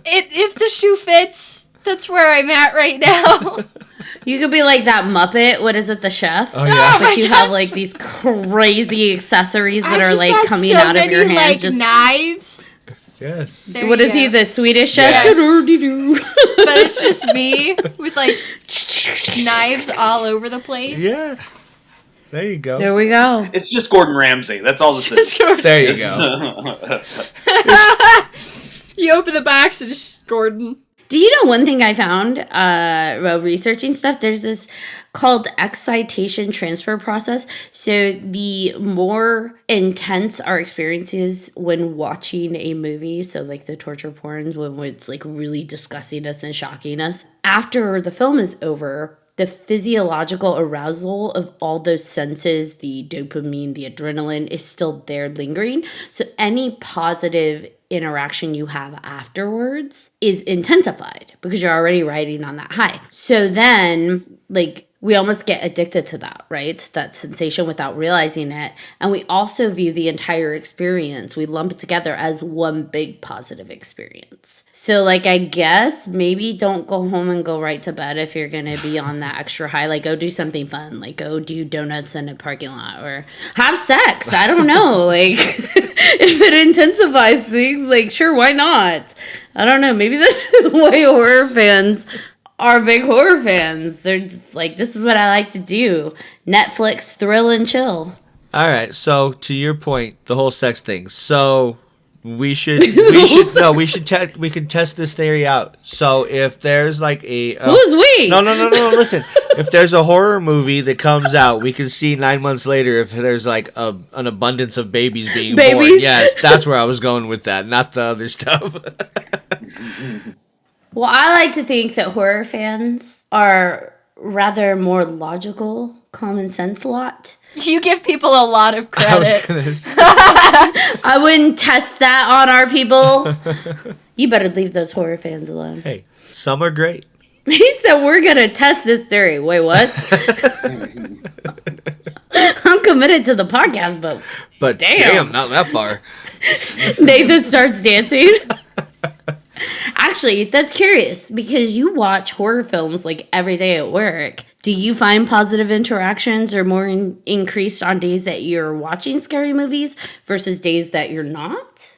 if the shoe fits, that's where I'm at right now. You could be like that Muppet. What is it, the chef? Oh, yeah. But you have like these crazy accessories that I've are just like got coming so out of many, your hand. like, Just knives. Yes. There what you is he? go. The Swedish chef? Yes. But it's just me with like knives all over the place. Yeah. There you go. There we go. It's just Gordon Ramsay. That's all this is. There you go. You open the box and it's just Gordon. Do you know one thing I found while researching stuff? There's this called excitation transfer process. So the more intense our experiences when watching a movie, so like the torture porns, when it's like really disgusting us and shocking us, after the film is over, the physiological arousal of all those senses, the dopamine, the adrenaline, is still there lingering. So any positive interaction you have afterwards is intensified because you're already riding on that high. So then, like, we almost get addicted to that, right? That sensation without realizing it. And we also view the entire experience, we lump it together as one big positive experience. So, like, I guess maybe don't go home and go right to bed if you're going to be on that extra high. Like, go do something fun. Like, go do donuts in a parking lot or have sex. I don't know. Like, if it intensifies things, like, sure, why not? I don't know. Maybe that's why horror fans are big horror fans. They're just like, this is what I like to do. Netflix, thrill and chill. All right. So to your point, the whole sex thing. So we can test this theory out. So if there's like Who's we? No. Listen, if there's a horror movie that comes out, we can see 9 months later if there's like an abundance of babies being born. Babies? Yes, that's where I was going with that, not the other stuff. Well, I like to think that horror fans are rather more logical, common sense lot. You give people a lot of I was credit. gonna. I wouldn't test that on our people. You better leave those horror fans alone. Hey, some are great. He said we're gonna test this theory. Wait, what? I'm committed to the podcast, but Damn, not that far. Nathan starts dancing. actually, that's curious because you watch horror films like every day at work. Do you find positive interactions are more increased on days that you're watching scary movies versus days that you're not?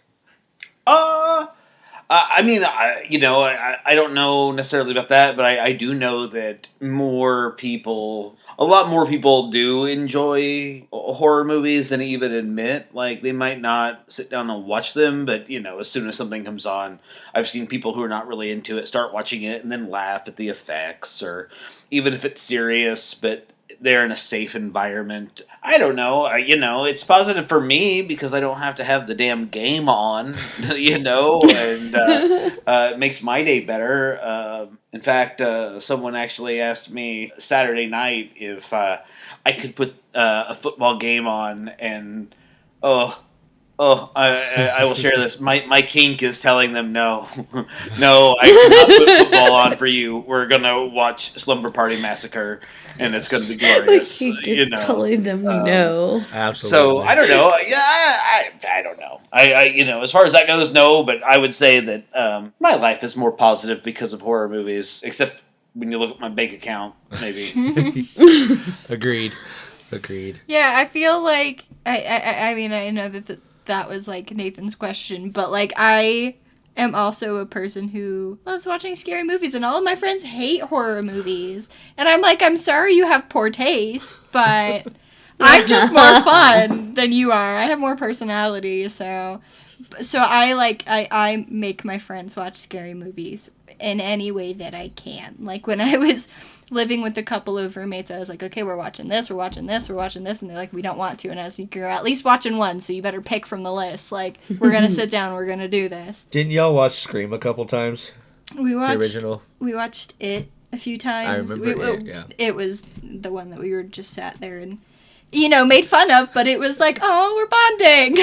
I mean, I don't know necessarily about that, but I do know that a lot more people do enjoy horror movies than even admit. Like, they might not sit down and watch them, but, as soon as something comes on, I've seen people who are not really into it start watching it and then laugh at the effects, or even if it's serious, but they're in a safe environment. I don't know. It's positive for me because I don't have to have the damn game on, and it makes my day better. In fact, someone actually asked me Saturday night if I could put a football game on, and I will share this. My kink is telling them no, no, I cannot put football on for you. We're gonna watch Slumber Party Massacre, and it's gonna be glorious. My kink is telling them no. Absolutely. So I don't know. Yeah, I don't know. I as far as that goes, no. But I would say that my life is more positive because of horror movies. Except when you look at my bank account, maybe. Agreed. Yeah, I feel like I mean I know that was like Nathan's question, but like I am also a person who loves watching scary movies, and all of my friends hate horror movies, and I'm like, I'm sorry you have poor taste, but I'm just more fun than you are. I have more personality, so I make my friends watch scary movies in any way that I can. Like when I was living with a couple of roommates, I was like, okay, we're watching this, and they're like, we don't want to. And I was like, you're at least watching one, so you better pick from the list. Like, we're gonna sit down, we're gonna do this. Didn't y'all watch Scream a couple times? We watched the original. We watched it a few times. I remember it. Yeah. It was the one that we were just sat there and made fun of, but it was like, oh, we're bonding.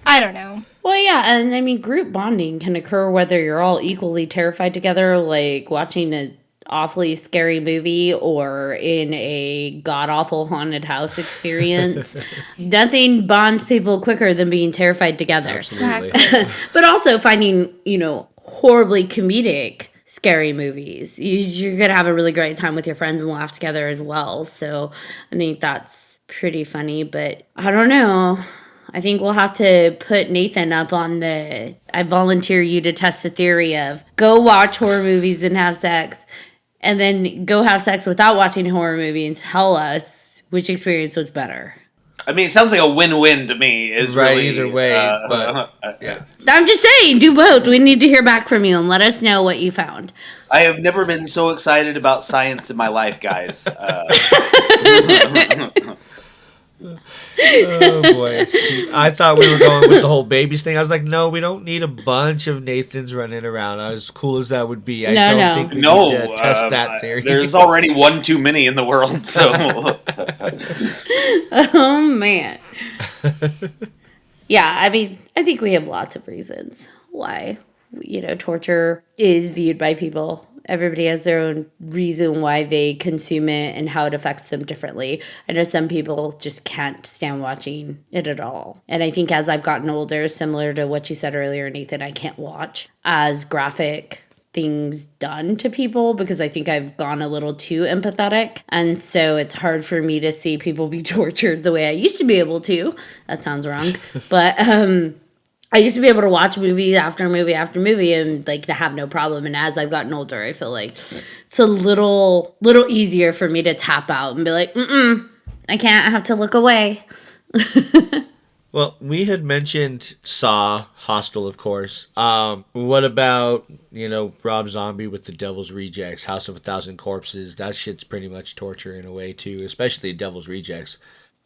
I don't know. Well, yeah, and I mean, group bonding can occur whether you're all equally terrified together, like watching a awfully scary movie or in a god-awful haunted house experience. Nothing bonds people quicker than being terrified together. Absolutely. But also finding, horribly comedic scary movies. You're going to have a really great time with your friends and laugh together as well. So I think that's pretty funny, but I don't know. I think we'll have to put Nathan up on I volunteer you to test the theory of go watch horror movies and have sex, and then go have sex without watching a horror movie and tell us which experience was better. I mean, it sounds like a win-win to me. Is right, really, either way, but yeah. I'm just saying, do both. We need to hear back from you and let us know what you found. I have never been so excited about science in my life, guys. Oh boy! See, I thought we were going with the whole babies thing. I was like, no, we don't need a bunch of Nathans running around. As cool as that would be, I don't think we need to test that theory. There's already one too many in the world, so. Oh man. Yeah, I mean, I think we have lots of reasons why torture is viewed by people. Everybody has their own reason why they consume it and how it affects them differently. I know some people just can't stand watching it at all. And I think as I've gotten older, similar to what you said earlier, Nathan, I can't watch as graphic things done to people because I think I've gone a little too empathetic. And so it's hard for me to see people be tortured the way I used to be able to. That sounds wrong. But I used to be able to watch movie after movie after movie and like to have no problem. And as I've gotten older, I feel like it's a little easier for me to tap out and be like, I can't. I have to look away. Well, we had mentioned Saw, Hostel, of course. What about, Rob Zombie with The Devil's Rejects, House of a Thousand Corpses? That shit's pretty much torture in a way, too, especially Devil's Rejects.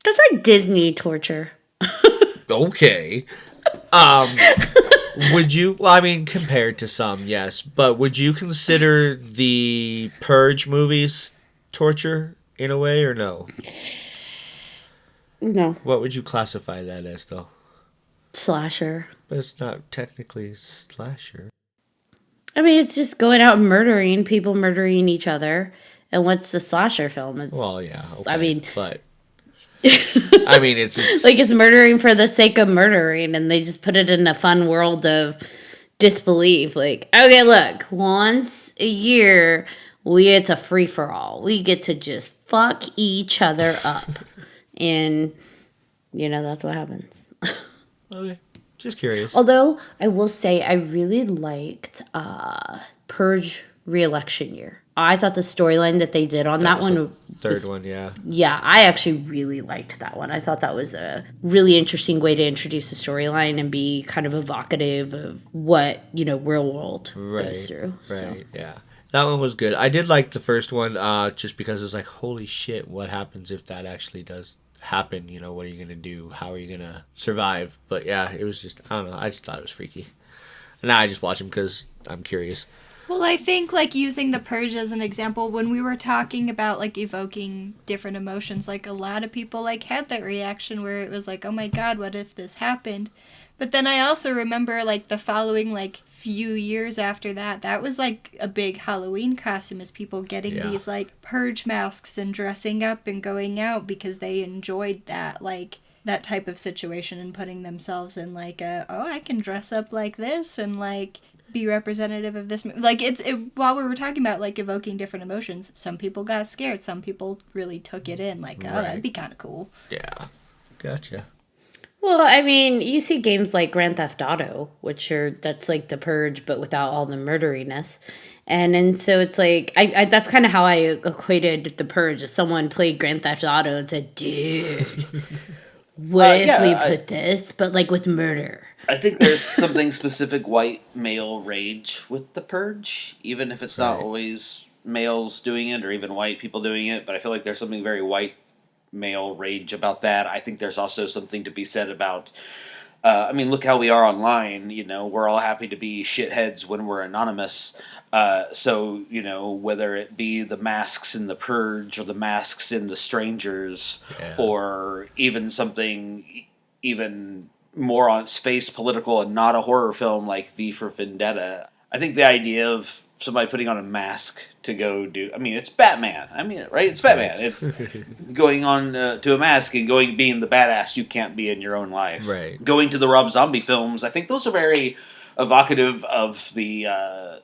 That's like Disney torture. Okay. Would you, compared to some, yes, but would you consider the Purge movies torture in a way or no? No. What would you classify that as, though? Slasher. But it's not technically slasher. I mean, it's just going out and murdering, people murdering each other. And what's the slasher film? Well, yeah. Okay, I mean... But... it's like it's murdering for the sake of murdering, and they just put it in a fun world of disbelief. Like, okay, look, once a year, it's a free for all. We get to just fuck each other up. And, that's what happens. Okay. Just curious. Although, I will say, I really liked Purge re-election year. I thought the storyline that they did on that one... Third one, yeah. Yeah, I actually really liked that one. I thought that was a really interesting way to introduce a storyline and be kind of evocative of what, real world goes through. Right, yeah. That one was good. I did like the first one just because it was like, holy shit, what happens if that actually does happen? What are you going to do? How are you going to survive? But yeah, it was just, I don't know. I just thought it was freaky. And now I just watch them because I'm curious. Well, I think, like, using the Purge as an example, when we were talking about, like, evoking different emotions, like, a lot of people, like, had that reaction where it was like, oh my god, what if this happened? But then I also remember, like, the following, like, few years after that was, like, a big Halloween costume, is people getting these, like, Purge masks and dressing up and going out because they enjoyed that, like, that type of situation and putting themselves in, like, I can dress up like this and, like... be representative of this. Like, while we were talking about, like, evoking different emotions, some people got scared, some people really took it in, like, that'd be kind of cool. Yeah. Gotcha. Well, I mean, you see games like Grand Theft Auto, that's like the Purge, but without all the murderiness. And so it's like, I that's kind of how I equated the Purge. As someone played Grand Theft Auto and said, dude, what if we put this, but like with murder? I think there's something specific white male rage with the Purge, even if it's not always males doing it or even white people doing it. But I feel like there's something very white male rage about that. I think there's also something to be said about, look how we are online. We're all happy to be shitheads when we're anonymous. So, whether it be the masks in the Purge or the masks in the Strangers or even something even more on its face political and not a horror film like V for Vendetta. I think the idea of somebody putting on a mask to go do... it's Batman. Right? It's Batman. It's going on to a mask and being the badass you can't be in your own life. Right. Going to the Rob Zombie films, I think those are very evocative of the,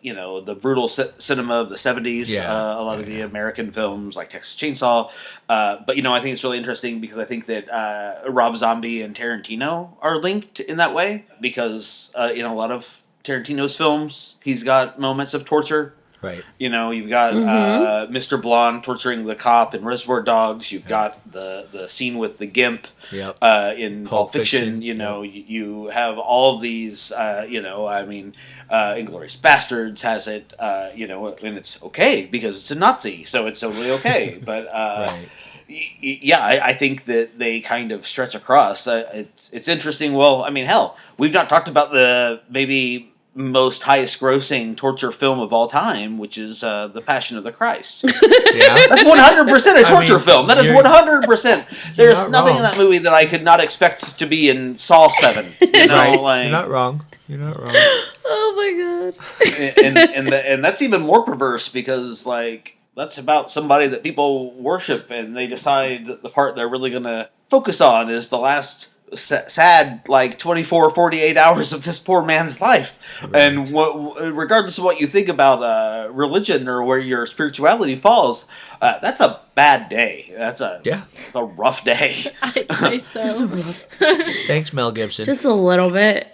the brutal cinema of the 70s. A lot of the American films like Texas Chainsaw. But, I think it's really interesting because I think that Rob Zombie and Tarantino are linked in that way because in a lot of Tarantino's films, he's got moments of torture. Right. You've got Mr. Blonde torturing the cop in Reservoir Dogs. You've got the scene with the Gimp in Pulp Fiction. You have all of these, Inglourious Bastards has it, and it's okay because it's a Nazi, so it's totally okay. But, I think that they kind of stretch across. It's interesting. Well, hell, we've not talked about the maybe most highest grossing torture film of all time, which is The Passion of the Christ. That's 100% a torture film. That is 100%. There's nothing in that movie that I could not expect to be in Saw 7. You're not wrong. You're not wrong. Oh my god. and that's even more perverse because that's about somebody that people worship and they decide that the part they're really going to focus on is the last sad 24 48 hours of this poor man's life. And regardless of what you think about religion or where your spirituality falls, that's a bad day. That's a rough day. I'd say so. Thanks, Mel Gibson. Just a little bit.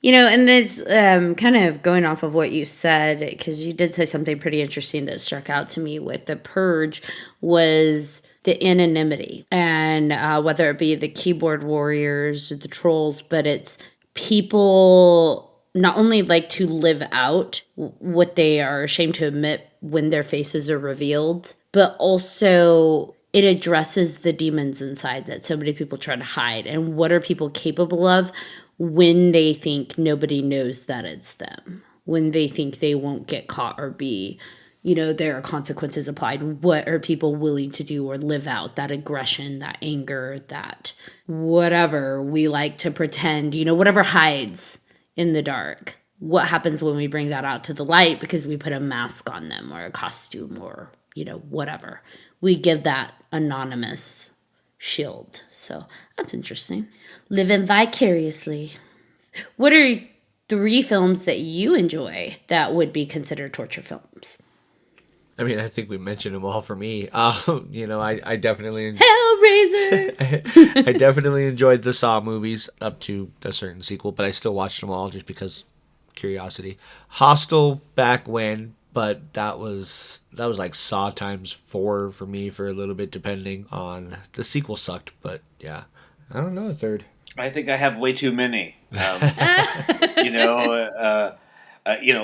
And this kind of going off of what you said, because you did say something pretty interesting that struck out to me with the Purge, was the anonymity. And whether it be the keyboard warriors or the trolls, but it's people not only like to live out what they are ashamed to admit when their faces are revealed, but also it addresses the demons inside that so many people try to hide. And what are people capable of when they think nobody knows that it's them? When they think they won't get caught or be, there are consequences applied. What are people willing to do or live out? That aggression, that anger, that whatever we like to pretend, whatever hides in the dark. What happens when we bring that out to the light because we put a mask on them or a costume or, whatever. We give that anonymous shield. So that's interesting. Living vicariously. What are 3 films that you enjoy that would be considered torture films. I mean, I think we mentioned them all for me. I definitely Hellraiser! I definitely enjoyed the Saw movies up to a certain sequel, but I still watched them all just because curiosity. Hostel back when, but that was like Saw times 4 for me for a little bit, depending on the sequel sucked. But yeah, I don't know a third. I think I have way too many.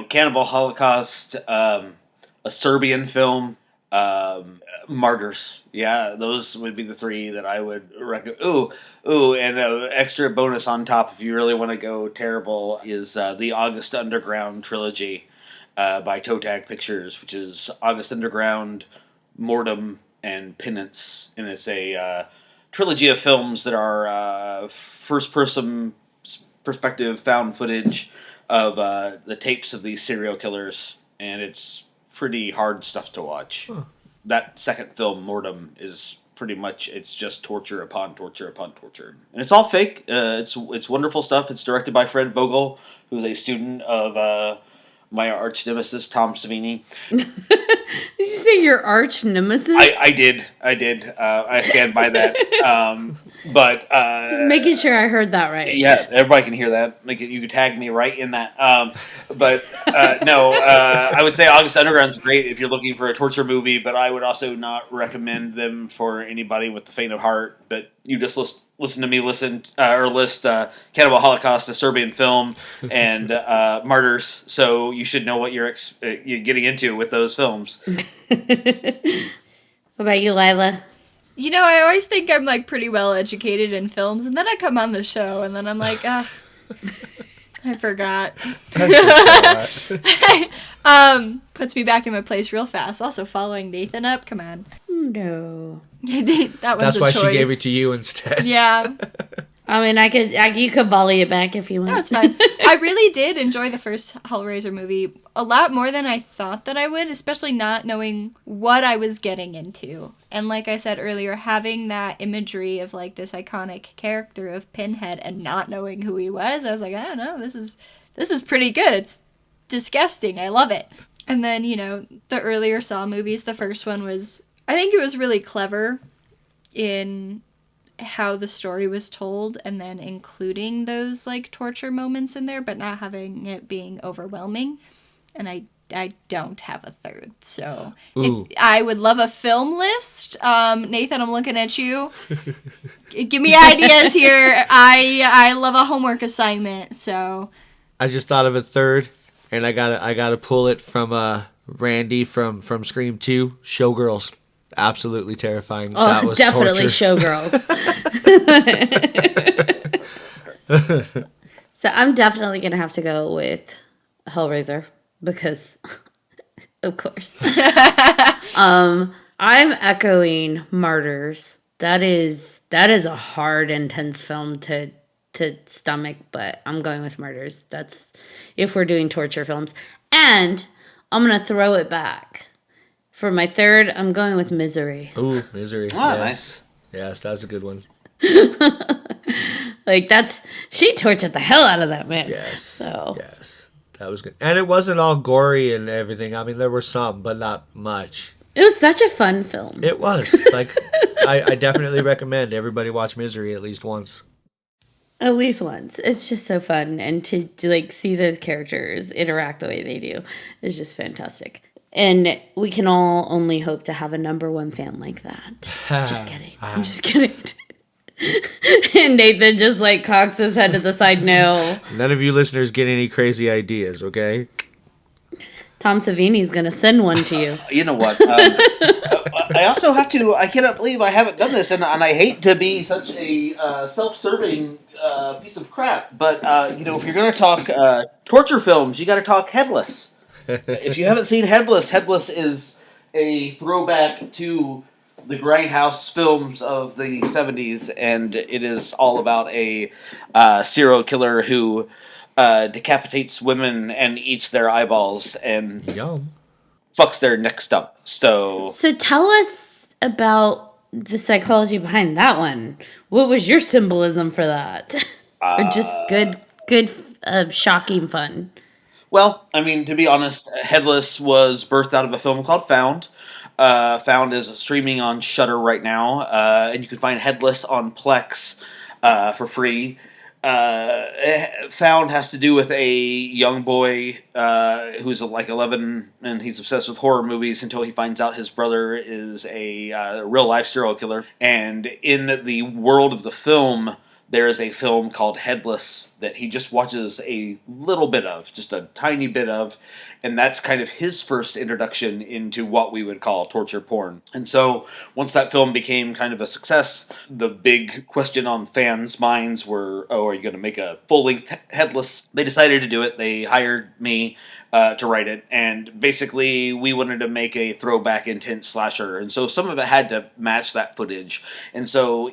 Cannibal Holocaust, a Serbian film, Martyrs. Yeah, those would be the 3 that I would recommend. Ooh, and an extra bonus on top if you really want to go terrible is the August Underground trilogy by Toe Tag Pictures, which is August Underground, Mortem, and Penance. And it's a trilogy of films that are first-person perspective found footage of the tapes of these serial killers, and it's pretty hard stuff to watch. Huh. That second film, Mortem, is pretty much, it's just torture upon torture upon torture. And it's all fake. It's wonderful stuff. It's directed by Fred Vogel, who's a student of my arch nemesis, Tom Savini. Did you say your arch nemesis? I did. I stand by that. Just making sure I heard that right. Yeah, everybody can hear that. You could tag me right in that. I would say August Underground is great if you're looking for a torture movie, but I would also not recommend them for anybody with the faint of heart. But you just listen to me list Cannibal Holocaust, a Serbian film, and Martyrs, so you should know what you're getting into with those films. What about you, Lila? I always think I'm like pretty well educated in films, and then I come on the show, and then I'm like, ugh, I forgot. Puts me back in my place real fast. Also following Nathan up, come on. No. That's why she gave it to you instead. Yeah. I mean, you could volley it back if you want. No, it's fine. I really did enjoy the first Hellraiser movie a lot more than I thought that I would, especially not knowing what I was getting into. And like I said earlier, having that imagery of like this iconic character of Pinhead and not knowing who he was, I was like, I don't know, this is pretty good. It's disgusting. I love it. And then, the earlier Saw movies, the first one was, I think it was really clever in how the story was told and then including those like torture moments in there, but not having it being overwhelming. And I don't have a third, so if I would love a film list. Nathan, I'm looking at you. Give me ideas here. I love a homework assignment, so I just thought of a third, and I gotta pull it from Randy from Scream 2, Showgirls. Absolutely terrifying. Oh, that was definitely torture. Showgirls. So I'm definitely gonna have to go with Hellraiser because, of course. I'm echoing Martyrs. That is a hard, intense film to stomach, but I'm going with Martyrs. That's if we're doing torture films, and I'm gonna throw it back. For my third, I'm going with Misery. Ooh, Misery. Oh, yes. Nice. Yes, that's a good one. She tortured the hell out of that man. Yes. So. Yes. That was good. And it wasn't all gory and everything. I mean, there were some, but not much. It was such a fun film. It was. I definitely recommend everybody watch Misery at least once. At least once. It's just so fun. And to see those characters interact the way they do is just fantastic. And we can all only hope to have a number 1 fan like that. Just kidding. I'm just kidding. And Nathan just cocks his head to the side, no. None of you listeners get any crazy ideas, okay? Tom Savini's going to send one to you. You know what? I also have to, I cannot believe I haven't done this, and I hate to be such a self-serving piece of crap, but, if you're going to talk torture films, you got to talk Headless. If you haven't seen Headless is a throwback to the Grindhouse films of the 70s, and it is all about a serial killer who decapitates women and eats their eyeballs and Yum. fucks their neck stump. So tell us about the psychology behind that one. What was your symbolism for that? Or just good shocking fun? Well, I mean, to be honest, Headless was birthed out of a film called Found. Found is streaming on Shudder right now, and you can find Headless on Plex for free. Found has to do with a young boy who's like 11, and he's obsessed with horror movies until he finds out his brother is a real life serial killer. And in the world of the film, there is a film called Headless that he just watches a little bit of, just a tiny bit of, and that's kind of his first introduction into what we would call torture porn. And so once that film became kind of a success, the big question on fans' minds were, oh, are you going to make a full-length Headless? They decided to do it. They hired me to write it, and basically we wanted to make a throwback intense slasher, and so some of it had to match that footage. And so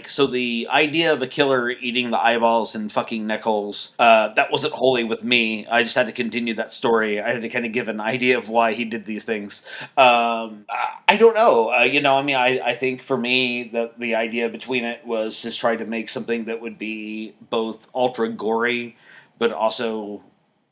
so the idea of a killer eating the eyeballs and fucking neck holes, that wasn't wholly with me. I just had to continue that story. I had to kind of give an idea of why he did these things. I don't know. I think for me the idea between it was just trying to make something that would be both ultra gory, but also,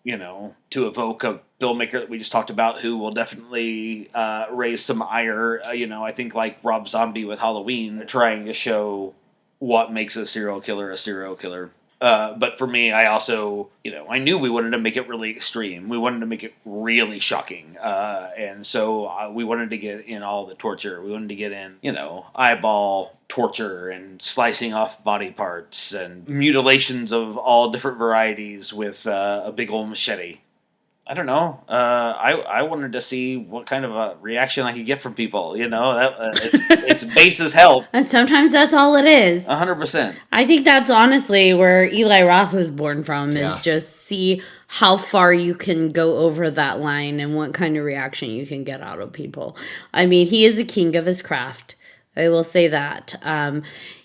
to evoke a filmmaker that we just talked about who will definitely raise some ire. I think like Rob Zombie with Halloween, trying to show what makes a serial killer a serial killer. But for me, I also, I knew we wanted to make it really extreme. We wanted to make it really shocking. And so we wanted to get in all the torture. We wanted to get in, eyeball torture and slicing off body parts and mutilations of all different varieties with a big old machete. I don't know. I wanted to see what kind of a reaction I could get from people. It's base as hell. And sometimes that's all it is. 100%. I think that's honestly where Eli Roth was born from, is just see how far you can go over that line and what kind of reaction you can get out of people. I mean, he is a king of his craft. I will say that.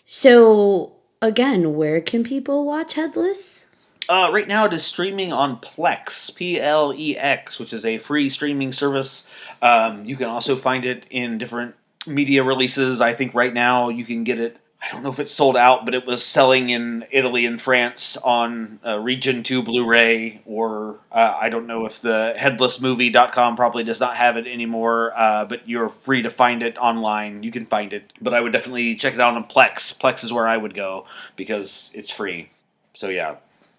So, again, where can people watch Headless? Right now it is streaming on Plex, Plex, which is a free streaming service. You can also find it in different media releases. I think right now you can get it, I don't know if it's sold out, but it was selling in Italy and France on Region 2 Blu-ray, or I don't know if the headlessmovie.com probably does not have it anymore, but you're free to find it online. You can find it, but I would definitely check it out on Plex. Plex is where I would go because it's free. So yeah.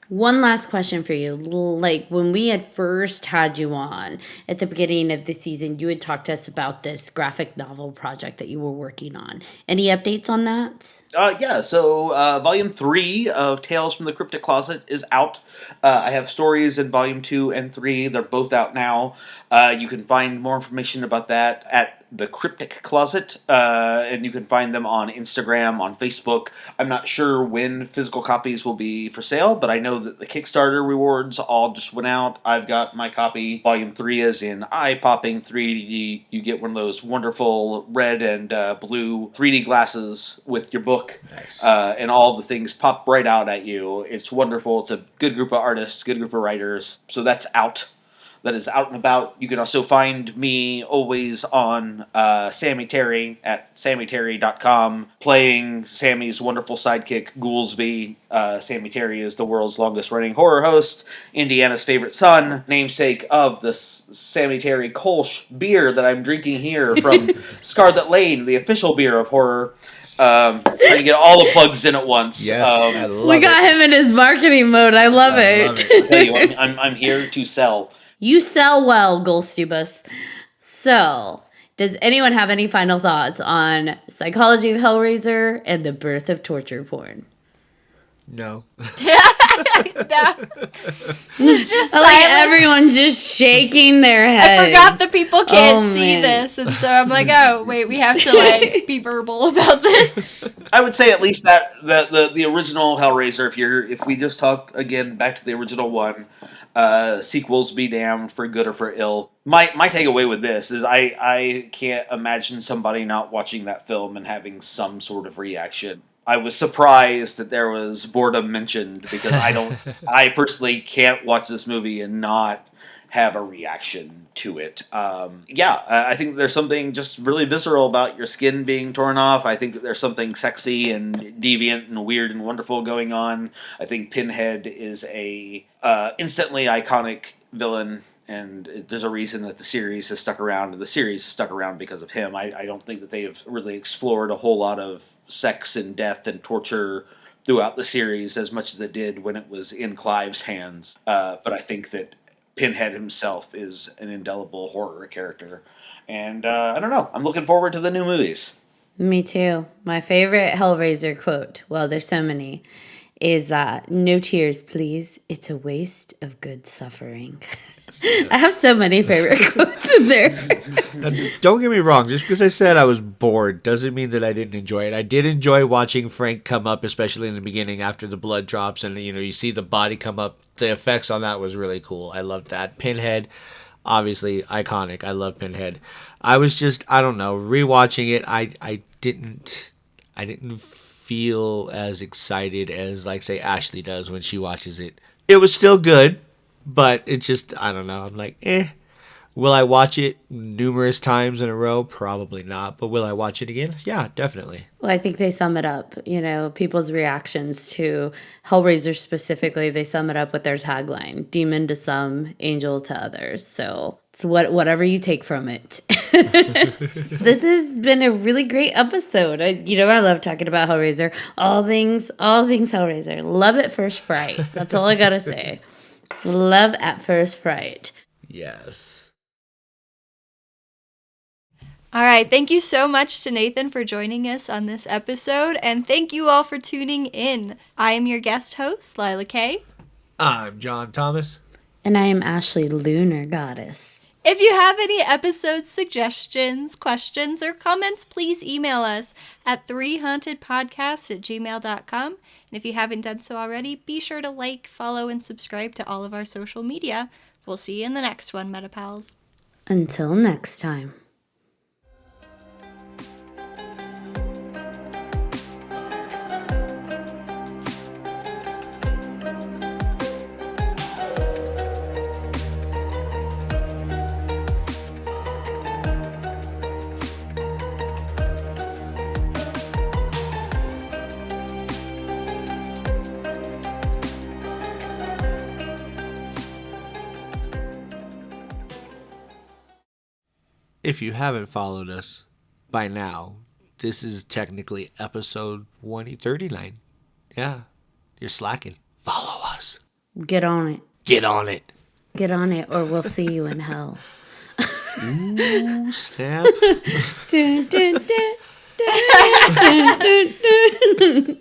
One last question for you. Like, when we had first had you on at the beginning of the season, you had talked to us about this graphic novel project that you were working on. Any updates on that? So Volume 3 of Tales from the Cryptic Closet is out. I have stories in Volume 2 and 3. They're both out now. You can find more information about that at The Cryptic Closet, and you can find them on Instagram, on Facebook. I'm not sure when physical copies will be for sale, but I know that the Kickstarter rewards all just went out. I've got my copy. Volume 3 is in eye-popping 3D. You get one of those wonderful red and blue 3D glasses with your book. Nice. And all the things pop right out at you. It's wonderful. It's a good group of artists, good group of writers. So that's out. That is out and about. You can also find me always on Sammy Terry at sammyterry.com, playing Sammy's wonderful sidekick, Goolsby. Sammy Terry is the world's longest running horror host, Indiana's favorite son, namesake of the Sammy Terry Kolsch beer that I'm drinking here from Scarlet Lane, the official beer of horror. Trying to get all the plugs in at once. Yes, I love We got him in his marketing mode. I love it. I tell you, I'm here to sell. You sell well, Golstubus. So, does anyone have any final thoughts on Psychology of Hellraiser and the birth of torture porn? No. Just I like everyone just shaking their heads. I forgot that people can't see man. this, and so I'm like, oh wait, we have to be verbal about this. I would say at least that the original Hellraiser. If we just talk again back to the original one, sequels be damned, for good or for ill. My takeaway with this is I can't imagine somebody not watching that film and having some sort of reaction. I was surprised that there was boredom mentioned, because I personally can't watch this movie and not have a reaction to it. I think there's something just really visceral about your skin being torn off. I think that there's something sexy and deviant and weird and wonderful going on. I think Pinhead is a instantly iconic villain, and there's a reason that the series has stuck around, and the series has stuck around because of him. I don't think that they've really explored a whole lot of sex and death and torture throughout the series as much as it did when it was in Clive's hands. But I think that Pinhead himself is an indelible horror character. And I don't know. I'm looking forward to the new movies. Me too. My favorite Hellraiser quote, well, there's so many, is no tears, please. It's a waste of good suffering. I have so many favorite quotes in there. Don't get me wrong. Just because I said I was bored doesn't mean that I didn't enjoy it. I did enjoy watching Frank come up, especially in the beginning after the blood drops and, you see the body come up. The effects on that was really cool. I loved that. Pinhead, obviously iconic. I love Pinhead. I was just, I don't know, rewatching it. I didn't feel as excited as, like, say, Ashley does when she watches it. It was still good, but it's just, I don't know. I'm like, Will I watch it numerous times in a row? Probably not. But will I watch it again? Yeah, definitely. Well, I think they sum it up. People's reactions to Hellraiser specifically, they sum it up with their tagline: demon to some, angel to others. So it's whatever you take from it. This has been a really great episode. I love talking about Hellraiser. All things Hellraiser. Love at first fright. That's all I gotta say. Love at first fright. Yes. All right, thank you so much to Nathan for joining us on this episode, and thank you all for tuning in. I am your guest host, Lila Kay. I'm John Thomas. And I am Ashley, Lunar Goddess. If you have any episode suggestions, questions, or comments, please email us at 3hauntedpodcast@gmail.com. And if you haven't done so already, be sure to like, follow, and subscribe to all of our social media. We'll see you in the next one, MetaPals. Until next time. If you haven't followed us by now, this is technically episode 139. Yeah, you're slacking. Follow us. Get on it. Get on it. Get on it, or we'll see you in hell. Ooh, snap. Dun, dun, dun, dun, dun, dun, dun.